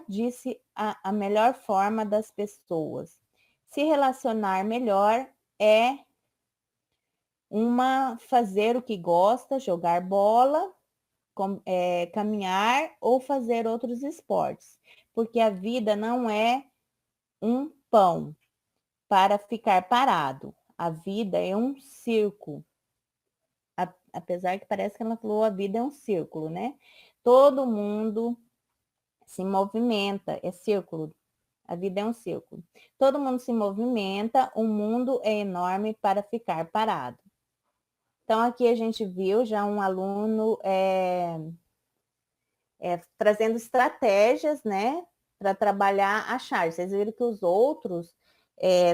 disse a melhor forma das pessoas. Se relacionar melhor é fazer o que gosta, jogar bola, caminhar ou fazer outros esportes. Porque a vida não é um pão para ficar parado. A vida é um circo. Apesar que parece que ela falou a vida é um círculo, né? Todo mundo se movimenta, é círculo. A vida é um círculo. Todo mundo se movimenta, o mundo é enorme para ficar parado. Então, aqui a gente viu já um aluno trazendo estratégias, né, para trabalhar a charge. Vocês viram que os outros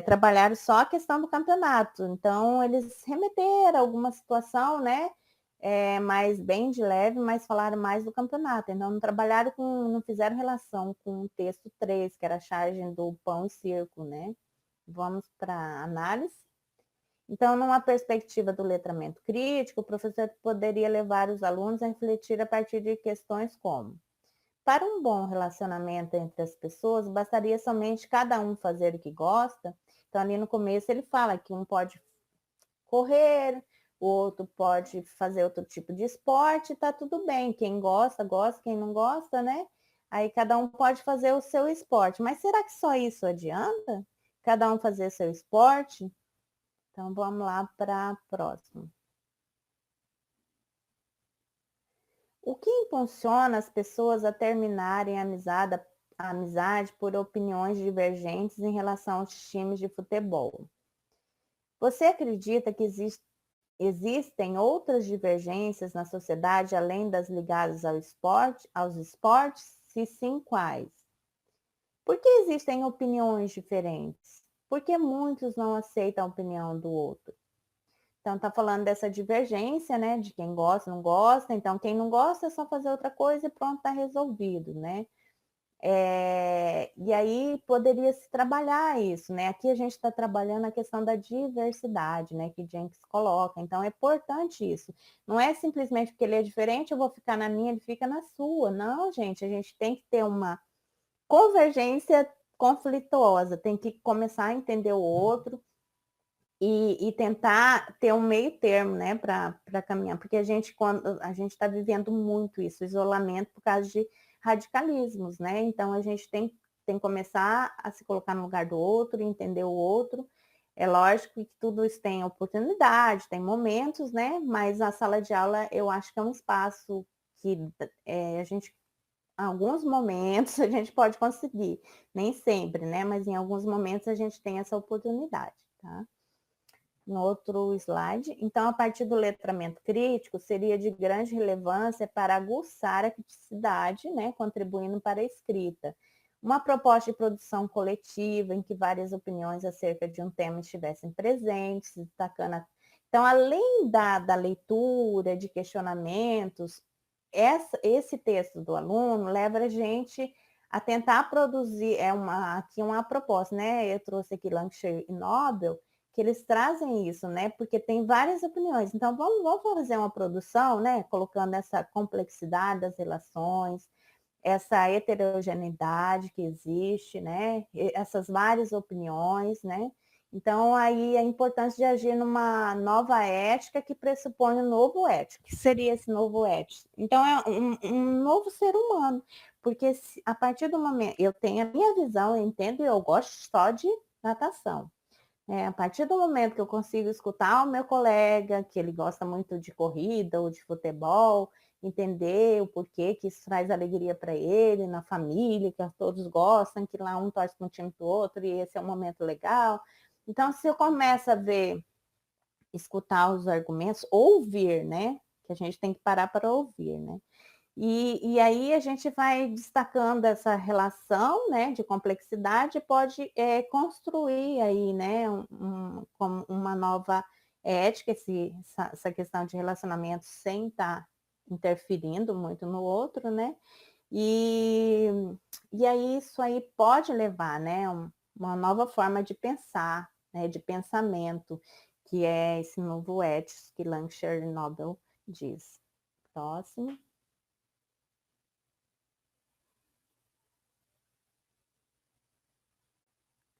trabalharam só a questão do campeonato. Então, eles remeteram a alguma situação, né, mas bem de leve, mas falaram mais do campeonato. Então, não fizeram relação com o texto 3, que era a charge do pão e circo, né. Vamos para a análise. Então, numa perspectiva do letramento crítico, o professor poderia levar os alunos a refletir a partir de questões como: para um bom relacionamento entre as pessoas, bastaria somente cada um fazer o que gosta? Então, ali no começo ele fala que um pode correr, o outro pode fazer outro tipo de esporte, tá tudo bem. Quem gosta, gosta, quem não gosta, né? Aí cada um pode fazer o seu esporte. Mas será que só isso adianta? Cada um fazer seu esporte? Então, vamos lá para a próxima. O que impulsiona as pessoas a terminarem a amizade por opiniões divergentes em relação aos times de futebol? Você acredita que existem outras divergências na sociedade além das ligadas aos esportes? Se sim, quais? Por que existem opiniões diferentes? Por que muitos não aceitam a opinião do outro? Então, está falando dessa divergência, né? De quem gosta, não gosta. Então, quem não gosta é só fazer outra coisa e pronto, está resolvido, né? E aí poderia se trabalhar isso, né? Aqui a gente está trabalhando a questão da diversidade, né? Que Jenkins coloca. Então, é importante isso. Não é simplesmente porque ele é diferente, eu vou ficar na minha, ele fica na sua. Não, gente, a gente tem que ter uma convergência conflituosa, tem que começar a entender o outro e tentar ter um meio termo, né, para caminhar, porque quando a gente está vivendo muito isso, isolamento por causa de radicalismos, né, então a gente tem que começar a se colocar no lugar do outro, entender o outro. É lógico que tudo isso tem oportunidade, tem momentos, né, mas a sala de aula eu acho que é um espaço que a gente, em alguns momentos, a gente pode conseguir, nem sempre, né, mas em alguns momentos a gente tem essa oportunidade, tá? No outro slide. Então, a partir do letramento crítico, seria de grande relevância para aguçar a criticidade, né, contribuindo para a escrita. Uma proposta de produção coletiva em que várias opiniões acerca de um tema estivessem presentes, destacando. Então, além da leitura, de questionamentos, esse texto do aluno leva a gente a tentar produzir, aqui uma proposta, né? Eu trouxe aqui Lancashire e Nobel, que eles trazem isso, né? Porque tem várias opiniões. Então, vamos fazer uma produção, né? Colocando essa complexidade das relações, essa heterogeneidade que existe, né? Essas várias opiniões, né? Então, aí a importância de agir numa nova ética que pressupõe um novo ético. O que seria esse novo ético? Então, é um novo ser humano. Porque a partir do momento... Eu tenho a minha visão, eu entendo, e eu gosto só de natação. A partir do momento que eu consigo escutar o meu colega, que ele gosta muito de corrida ou de futebol, entender o porquê que isso traz alegria para ele, na família, que todos gostam, que lá um torce para um time do outro e esse é um momento legal. Então, se eu começo a ver, escutar os argumentos, ouvir, né? Que a gente tem que parar para ouvir, né? E aí a gente vai destacando essa relação, né, de complexidade, pode construir aí, né, uma nova ética, essa questão de relacionamento sem estar interferindo muito no outro, né? E, e aí isso aí pode levar, né, uma nova forma de pensar, né, de pensamento, que é esse novo ético que Lancashire Nobel diz. Próximo.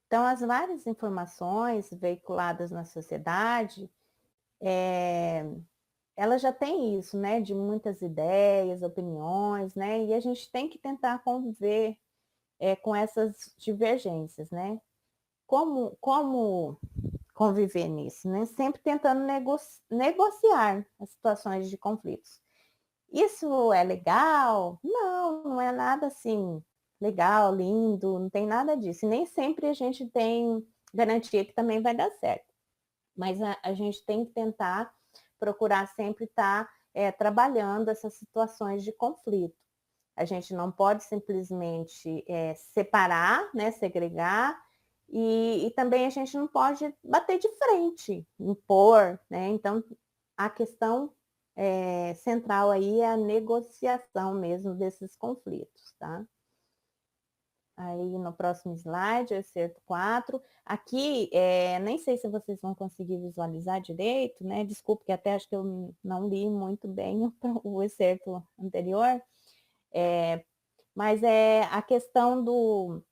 Então, as várias informações veiculadas na sociedade, ela já tem isso, né, de muitas ideias, opiniões, né, e a gente tem que tentar conviver com essas divergências, né? Como conviver nisso, né? Sempre tentando negociar as situações de conflitos. Isso é legal? Não, não é nada assim legal, lindo, não tem nada disso. E nem sempre a gente tem garantia que também vai dar certo. Mas a gente tem que tentar procurar sempre estar trabalhando essas situações de conflito. A gente não pode simplesmente separar, né, segregar, e também a gente não pode bater de frente, impor, né? Então, a questão central aí é a negociação mesmo desses conflitos, tá? Aí no próximo slide, o excerto 4. Aqui, nem sei se vocês vão conseguir visualizar direito, né? Desculpe, que até acho que eu não li muito bem o excerto anterior. Mas é a questão do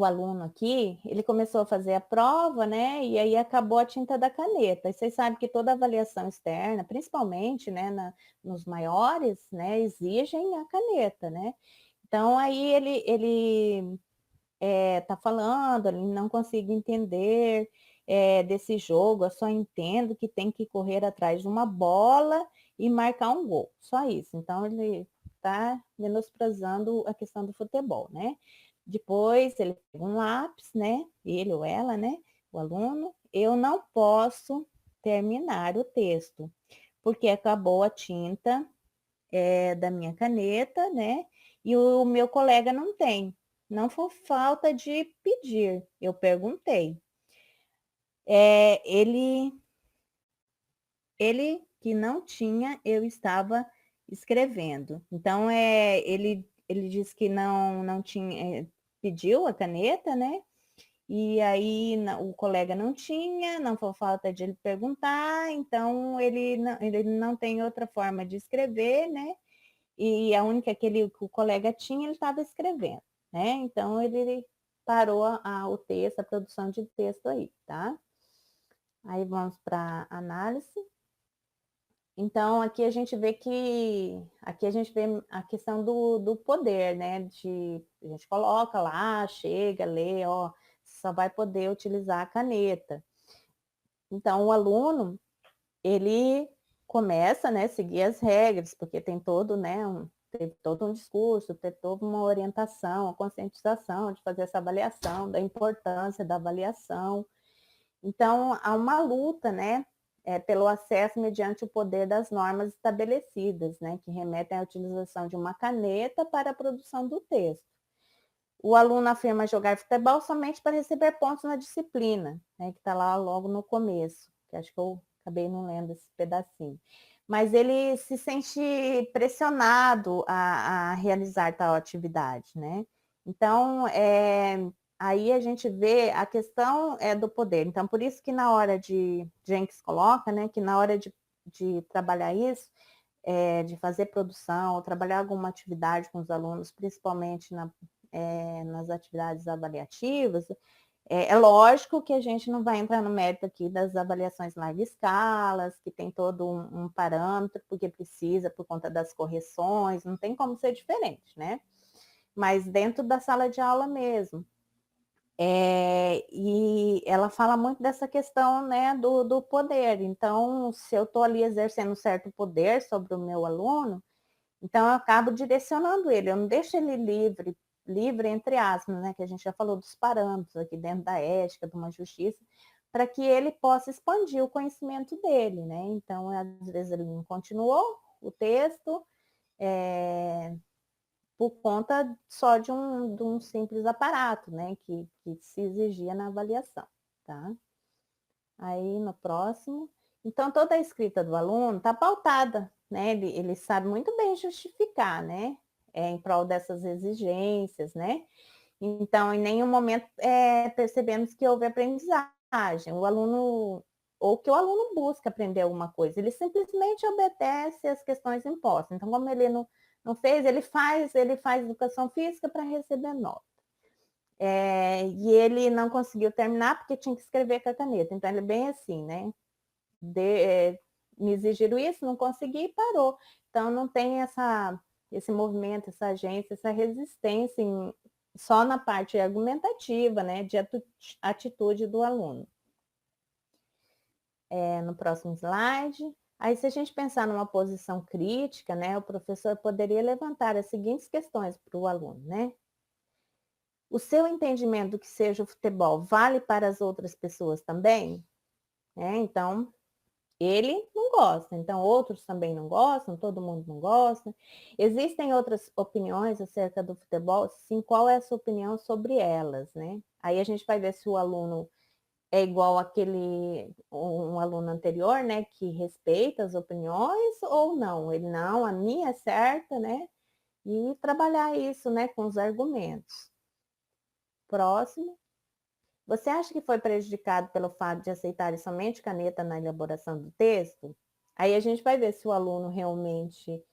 aluno aqui, ele começou a fazer a prova, né? E aí acabou a tinta da caneta. E vocês sabem que toda avaliação externa, principalmente, né, nos maiores, né, exigem a caneta, né? Então aí ele tá falando, ele não consigo entender desse jogo, eu só entendo que tem que correr atrás de uma bola e marcar um gol, só isso. Então ele está menosprezando a questão do futebol, né? Depois ele pega um lápis, né? Ele ou ela, né? O aluno, eu não posso terminar o texto, porque acabou a tinta da minha caneta, né? E o meu colega não tem. Não foi falta de pedir, eu perguntei. Ele que não tinha, eu estava escrevendo. Então, ele disse que não tinha, pediu a caneta, né? E aí o colega não tinha, não foi falta de ele perguntar, então ele não tem outra forma de escrever, né? E a única que o colega tinha, ele estava escrevendo, né? Então ele parou o texto, a produção de texto aí, tá? Aí vamos para análise. Então, aqui a gente vê a questão do poder, né? A gente coloca lá, chega, lê, ó, só vai poder utilizar a caneta. Então, o aluno, ele começa, né, seguir as regras, porque tem todo, né, teve todo um discurso, teve toda uma orientação, a conscientização de fazer essa avaliação, da importância da avaliação. Então, há uma luta, né, pelo acesso mediante o poder das normas estabelecidas, né, que remetem à utilização de uma caneta para a produção do texto. O aluno afirma jogar futebol somente para receber pontos na disciplina, né, que está lá logo no começo, que acho que eu acabei não lendo esse pedacinho. Mas ele se sente pressionado a realizar tal atividade, né? Então, aí a gente vê a questão do poder. Então, por isso que na hora Jenkins coloca, né, que na hora de trabalhar isso, de fazer produção, trabalhar alguma atividade com os alunos, principalmente nas atividades avaliativas, é lógico que a gente não vai entrar no mérito aqui das avaliações larga escalas, que tem todo um parâmetro, porque precisa, por conta das correções, não tem como ser diferente, né? Mas dentro da sala de aula mesmo. E ela fala muito dessa questão, né, do poder. Então, se eu estou ali exercendo um certo poder sobre o meu aluno, então eu acabo direcionando ele, eu não deixo ele livre entre aspas, né, que a gente já falou dos parâmetros aqui dentro da ética, de uma justiça, para que ele possa expandir o conhecimento dele, né? Então, às vezes ele não continuou o texto, por conta só de um simples aparato, né, que se exigia na avaliação, tá? Aí no próximo. Então, toda a escrita do aluno está pautada, né? Ele sabe muito bem justificar, né? Em prol dessas exigências, né? Então, em nenhum momento percebemos que houve aprendizagem. O aluno, ou que o aluno busca aprender alguma coisa, ele simplesmente obedece às questões impostas. Então, como ele não fez, ele faz educação física para receber nota. E ele não conseguiu terminar porque tinha que escrever com a caneta. Então, ele é bem assim, né? Me exigiram isso, não consegui e parou. Então, não tem esse movimento, essa agência, essa resistência só na parte argumentativa, né? De atitude do aluno. No próximo slide. Aí, se a gente pensar numa posição crítica, né? O professor poderia levantar as seguintes questões para o aluno, né? O seu entendimento do que seja o futebol vale para as outras pessoas também? Então, ele não gosta, então outros também não gostam, todo mundo não gosta. Existem outras opiniões acerca do futebol? Sim, qual é a sua opinião sobre elas, né? Aí a gente vai ver se o aluno é igual um aluno anterior, né, que respeita as opiniões ou não. Ele não, a minha é certa, né? E trabalhar isso, né, com os argumentos. Próximo. Você acha que foi prejudicado pelo fato de aceitar somente caneta na elaboração do texto? Aí a gente vai ver se o aluno realmente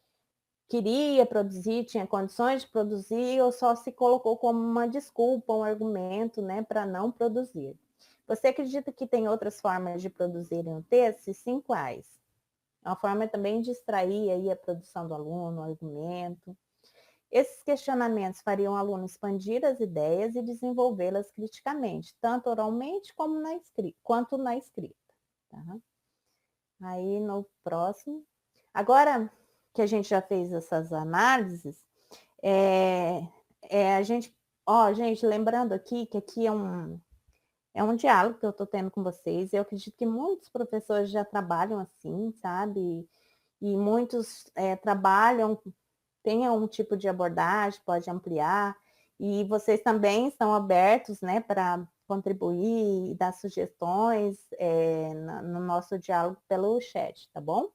queria produzir, tinha condições de produzir, ou só se colocou como uma desculpa, um argumento, né, para não produzir. Você acredita que tem outras formas de produzirem o texto? E sim, quais? É uma forma também de extrair aí a produção do aluno, o argumento. Esses questionamentos fariam o aluno expandir as ideias e desenvolvê-las criticamente, tanto oralmente quanto na escrita. Tá? Aí no próximo. Agora que a gente já fez essas análises, a gente, gente, lembrando aqui que aqui é um diálogo que eu estou tendo com vocês. Eu acredito que muitos professores já trabalham assim, sabe? E muitos trabalham, tenham um tipo de abordagem, pode ampliar. E vocês também estão abertos, né, para contribuir e dar sugestões no nosso diálogo pelo chat, tá bom?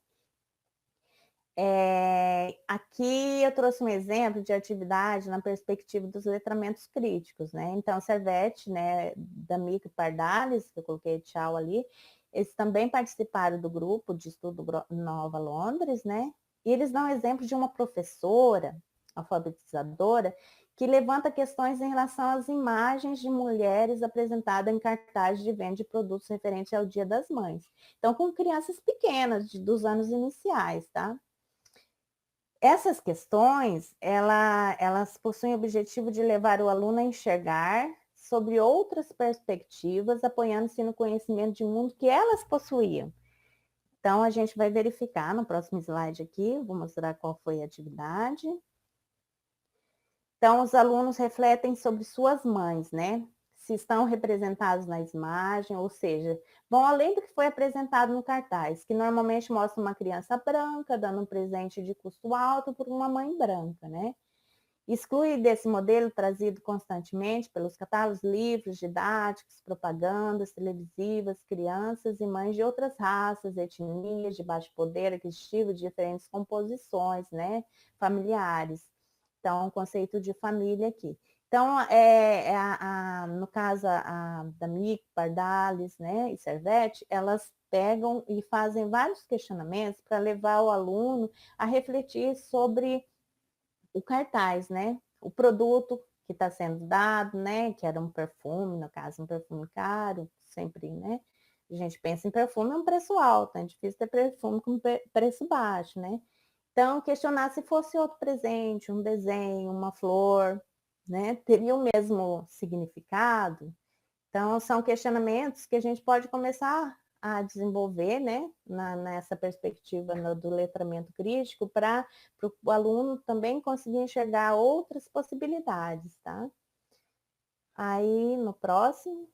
Aqui eu trouxe um exemplo de atividade na perspectiva dos letramentos críticos, né? Então, Servete, né, da Mica Pardales, que eu coloquei tchau ali, eles também participaram do grupo de estudo Nova Londres, né? E eles dão exemplo de uma professora alfabetizadora que levanta questões em relação às imagens de mulheres apresentadas em cartazes de venda de produtos referentes ao Dia das Mães. Então, com crianças pequenas, dos anos iniciais, tá? Essas questões, elas possuem o objetivo de levar o aluno a enxergar sobre outras perspectivas, apoiando-se no conhecimento de mundo que elas possuíam. Então, a gente vai verificar no próximo slide aqui, vou mostrar qual foi a atividade. Então, os alunos refletem sobre suas mães, né? Se estão representados na imagem, ou seja, vão além do que foi apresentado no cartaz, que normalmente mostra uma criança branca dando um presente de custo alto por uma mãe branca, né? Exclui desse modelo trazido constantemente pelos catálogos, livros didáticos, propagandas televisivas, crianças e mães de outras raças, etnias, de baixo poder aquisitivo, de diferentes composições, né, familiares. Então, o conceito de família aqui. Então, no caso a D'Amico, Pardales, né, e Servetti, elas pegam e fazem vários questionamentos para levar o aluno a refletir sobre o cartaz, né? O produto que está sendo dado, né? Que era um perfume, no caso, um perfume caro, sempre, né? A gente pensa em perfume, é um preço alto, é difícil ter perfume com preço baixo, né? Então, questionar se fosse outro presente, um desenho, uma flor, né? Teria o mesmo significado? Então, são questionamentos que a gente pode começar a desenvolver, né, nessa perspectiva do letramento crítico, para o aluno também conseguir enxergar outras possibilidades, tá? Aí, no próximo.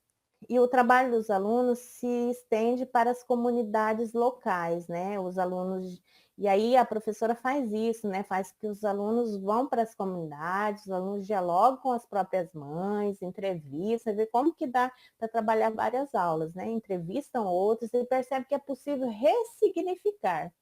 E o trabalho dos alunos se estende para as comunidades locais, né? Os alunos. E aí a professora faz isso, né? Faz que os alunos vão para as comunidades, os alunos dialogam com as próprias mães, entrevistam, vê como que dá para trabalhar várias aulas, né? Entrevistam outros e percebe que é possível ressignificar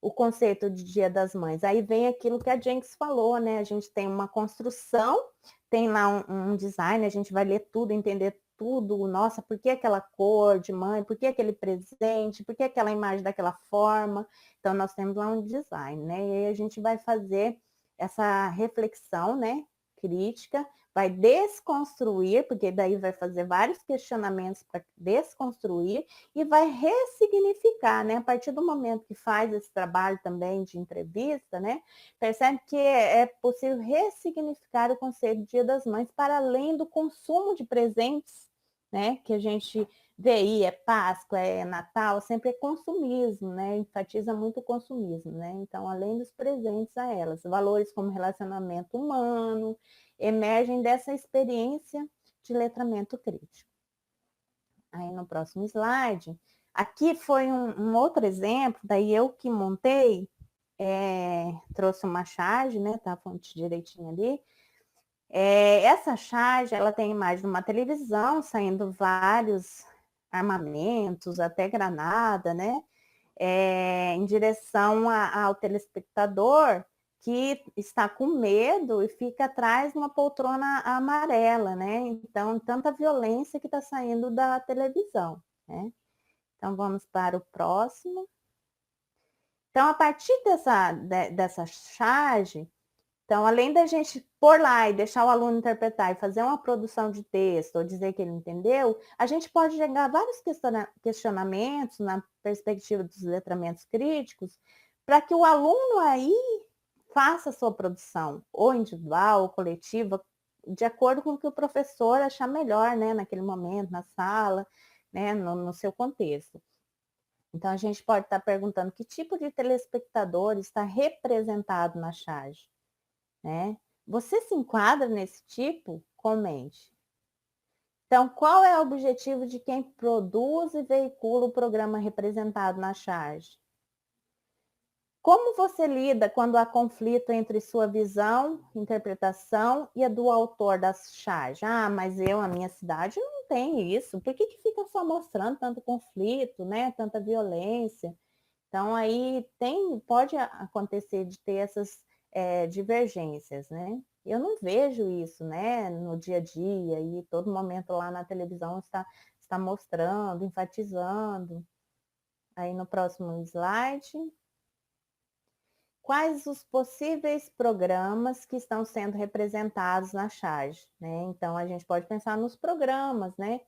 o conceito de Dia das Mães. Aí vem aquilo que a Jenks falou, né? A gente tem uma construção, tem lá um design, a gente vai ler tudo, entender tudo, nossa, por que aquela cor de mãe, por que aquele presente, por que aquela imagem daquela forma. Então, nós temos lá um design, né? E aí a gente vai fazer essa reflexão, né? Crítica, vai desconstruir, porque daí vai fazer vários questionamentos para desconstruir e vai ressignificar, né? A partir do momento que faz esse trabalho também de entrevista, né? Percebe que é possível ressignificar o conceito de Dia das Mães para além do consumo de presentes, né? Que a gente vê aí, é Páscoa, é Natal, sempre é consumismo, né? Enfatiza muito o consumismo, né? Então, além dos presentes a elas, valores como relacionamento humano emergem dessa experiência de letramento crítico. Aí no próximo slide, aqui foi um outro exemplo, daí eu que montei, trouxe uma charge, né? Tá a fonte direitinho ali. Essa charge, ela tem imagem de uma televisão, saindo vários armamentos, até granada, né? Em direção ao telespectador que está com medo e fica atrás de uma poltrona amarela, né? Então, tanta violência que está saindo da televisão, né? Então, vamos para o próximo. Então, a partir dessa charge, então, além da gente pôr lá e deixar o aluno interpretar e fazer uma produção de texto ou dizer que ele entendeu, a gente pode chegar a vários questionamentos na perspectiva dos letramentos críticos para que o aluno aí faça a sua produção, ou individual, ou coletiva, de acordo com o que o professor achar melhor, né, naquele momento, na sala, né, no seu contexto. Então, a gente pode estar perguntando que tipo de telespectador está representado na charge, né? Você se enquadra nesse tipo? Comente. Então, qual é o objetivo de quem produz e veicula o programa representado na charge? Como você lida quando há conflito entre sua visão, interpretação e a do autor da charge? Ah, mas a minha cidade não tem isso. Por que fica só mostrando tanto conflito, né? Tanta violência? Então, aí pode acontecer de ter essas divergências, né? Eu não vejo isso, né, no dia a dia, e todo momento lá na televisão está mostrando, enfatizando. Aí no próximo slide. quais os possíveis programas que estão sendo representados na charge, né? Então, a gente pode pensar nos programas, né?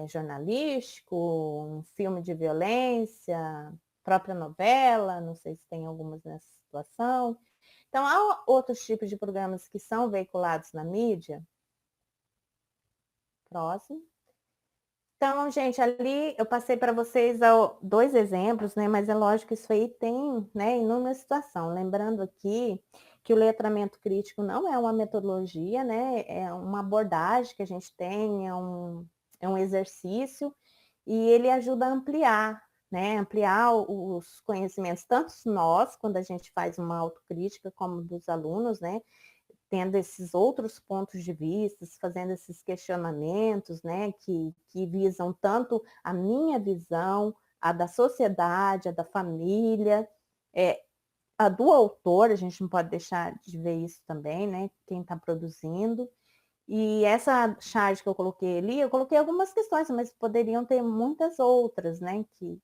Jornalístico, um filme de violência, própria novela, não sei se tem algumas nessa situação. Então, há outros tipos de programas que são veiculados na mídia. Próximo. Então, gente, ali eu passei para vocês 2 exemplos, né? Mas é lógico que isso aí tem, né, inúmeras situações. Lembrando aqui que o letramento crítico não é uma metodologia, né? É uma abordagem que a gente tem, é um exercício, e ele ajuda a ampliar, né? Ampliar os conhecimentos, tanto nós, quando a gente faz uma autocrítica, como dos alunos, né? Tendo esses outros pontos de vista, fazendo esses questionamentos, né, que visam tanto a minha visão, a da sociedade, a da família, a do autor, a gente não pode deixar de ver isso também, né, quem está produzindo. E essa charge que eu coloquei ali, eu coloquei algumas questões, mas poderiam ter muitas outras, né, que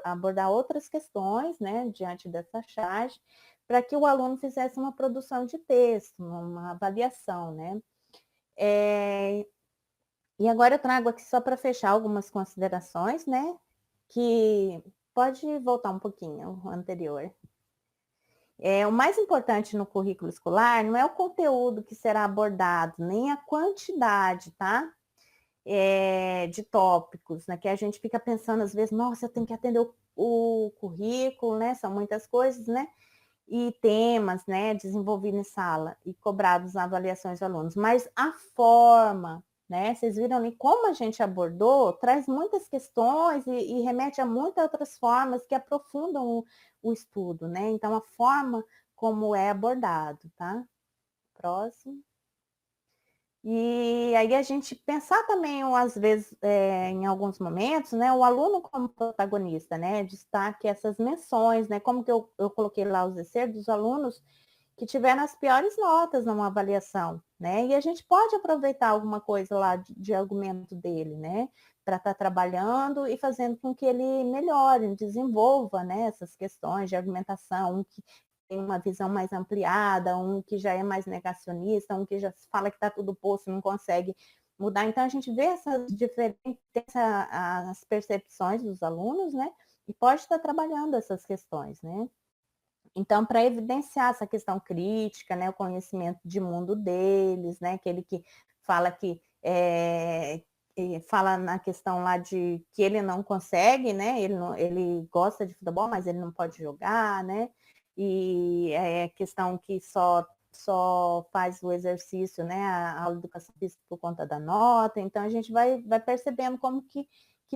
abordar outras questões, né, diante dessa charge, para que o aluno fizesse uma produção de texto, uma avaliação, né. E agora eu trago aqui só para fechar algumas considerações, né, que pode voltar um pouquinho o anterior. O mais importante no currículo escolar não é o conteúdo que será abordado, nem a quantidade, tá? De tópicos, né? Que a gente fica pensando às vezes, nossa, eu tenho que atender o currículo, né? São muitas coisas, né? E temas, né? Desenvolvidos em sala e cobrados na avaliações de alunos. Mas a forma, né? Vocês viram ali como a gente abordou, traz muitas questões e remete a muitas outras formas que aprofundam o estudo, né? Então, a forma como é abordado, tá? Próximo. E aí a gente pensar também, às vezes, em alguns momentos, né, o aluno como protagonista, né, destaque essas menções, né, como que eu coloquei lá os excertos dos alunos que tiveram as piores notas numa avaliação, né, e a gente pode aproveitar alguma coisa lá de argumento dele, né, para estar trabalhando e fazendo com que ele melhore, desenvolva, né, essas questões de argumentação, que tem uma visão mais ampliada, um que já é mais negacionista, um que já fala que está tudo posto, não consegue mudar. Então, a gente vê essas diferentes as percepções dos alunos, né? E pode estar trabalhando essas questões, né? Então, para evidenciar essa questão crítica, né, o conhecimento de mundo deles, né, aquele que fala que fala na questão lá de que ele não consegue, né, ele gosta de futebol, mas ele não pode jogar, né, e é questão que só faz o exercício, né, a aula de educação física por conta da nota. Então, a gente vai percebendo como que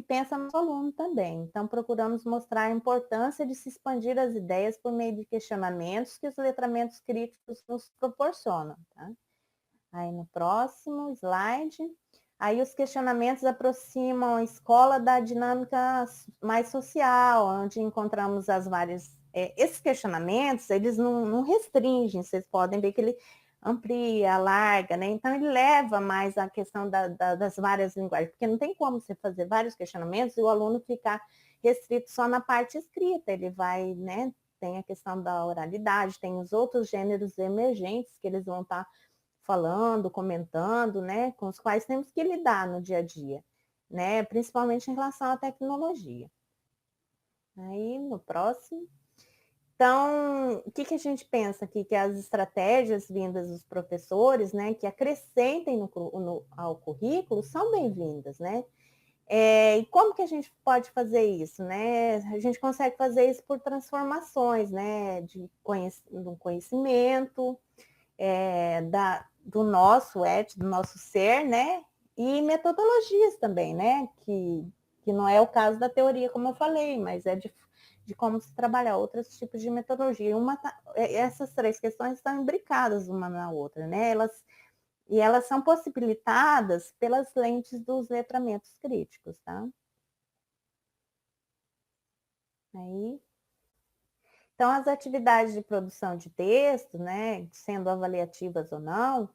pensa no aluno também. Então, procuramos mostrar a importância de se expandir as ideias por meio de questionamentos que os letramentos críticos nos proporcionam. Tá? Aí, no próximo slide. Aí, os questionamentos aproximam a escola da dinâmica mais social, onde encontramos as várias... esses questionamentos, eles não restringem, vocês podem ver que ele amplia, alarga, né? Então, ele leva mais a questão das várias linguagens, porque não tem como você fazer vários questionamentos e o aluno ficar restrito só na parte escrita. Ele vai, né? Tem a questão da oralidade, tem os outros gêneros emergentes que eles vão estar falando, comentando, né? Com os quais temos que lidar no dia a dia, né? Principalmente em relação à tecnologia. Aí, no próximo. Então, o que a gente pensa aqui? Que as estratégias vindas dos professores, né, que acrescentem ao currículo, são bem-vindas, né? E como que a gente pode fazer isso, né? A gente consegue fazer isso por transformações, né, do conhecimento, do nosso do nosso ser, né? E metodologias também, né? Que não é o caso da teoria, como eu falei, mas é de como se trabalhar outros tipos de metodologia. Essas 3 questões estão imbricadas uma na outra, né? Elas são possibilitadas pelas lentes dos letramentos críticos, tá? Aí. Então, as atividades de produção de texto, né, sendo avaliativas ou não,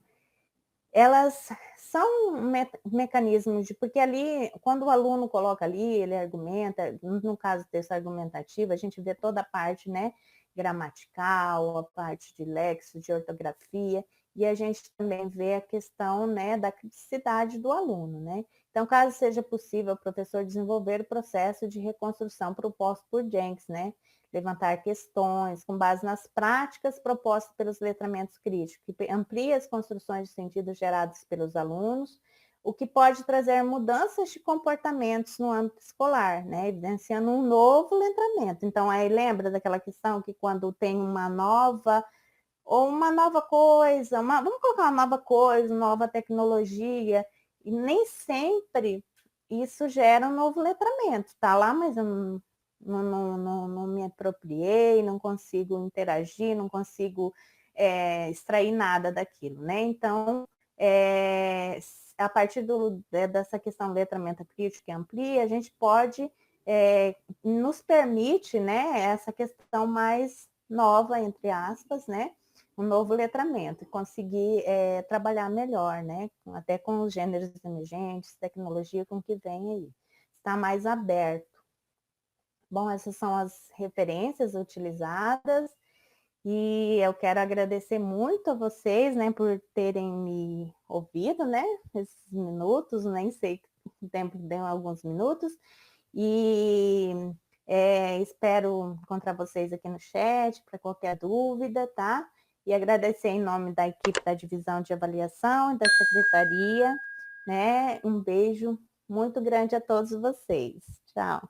elas são mecanismos de, porque ali, quando o aluno coloca ali, ele argumenta, no caso do texto argumentativo, a gente vê toda a parte, né, gramatical, a parte de lexo, de ortografia, e a gente também vê a questão, né, da criticidade do aluno, né? Então, caso seja possível, o professor desenvolver o processo de reconstrução proposto por Jenkins, né? Levantar questões com base nas práticas propostas pelos letramentos críticos, que amplia as construções de sentido geradas pelos alunos, o que pode trazer mudanças de comportamentos no âmbito escolar, né? Evidenciando um novo letramento. Então, aí lembra daquela questão que quando tem uma nova coisa, vamos colocar uma nova coisa, nova tecnologia, e nem sempre isso gera um novo letramento. Tá lá, mas eu não me apropriei, não consigo interagir, não consigo extrair nada daquilo, né? Então, a partir dessa questão do letramento crítico que amplia, a gente pode, nos permite, né, essa questão mais nova, entre aspas, né, um novo letramento, e conseguir trabalhar melhor, né, até com os gêneros emergentes, tecnologia com que vem aí. Está mais aberto. Bom, essas são as referências utilizadas e eu quero agradecer muito a vocês, né, por terem me ouvido, né, esses minutos, nem sei o tempo que deu, alguns minutos, e espero encontrar vocês aqui no chat para qualquer dúvida, tá? E agradecer em nome da equipe da Divisão de Avaliação e da Secretaria, né? Um beijo muito grande a todos vocês. Tchau.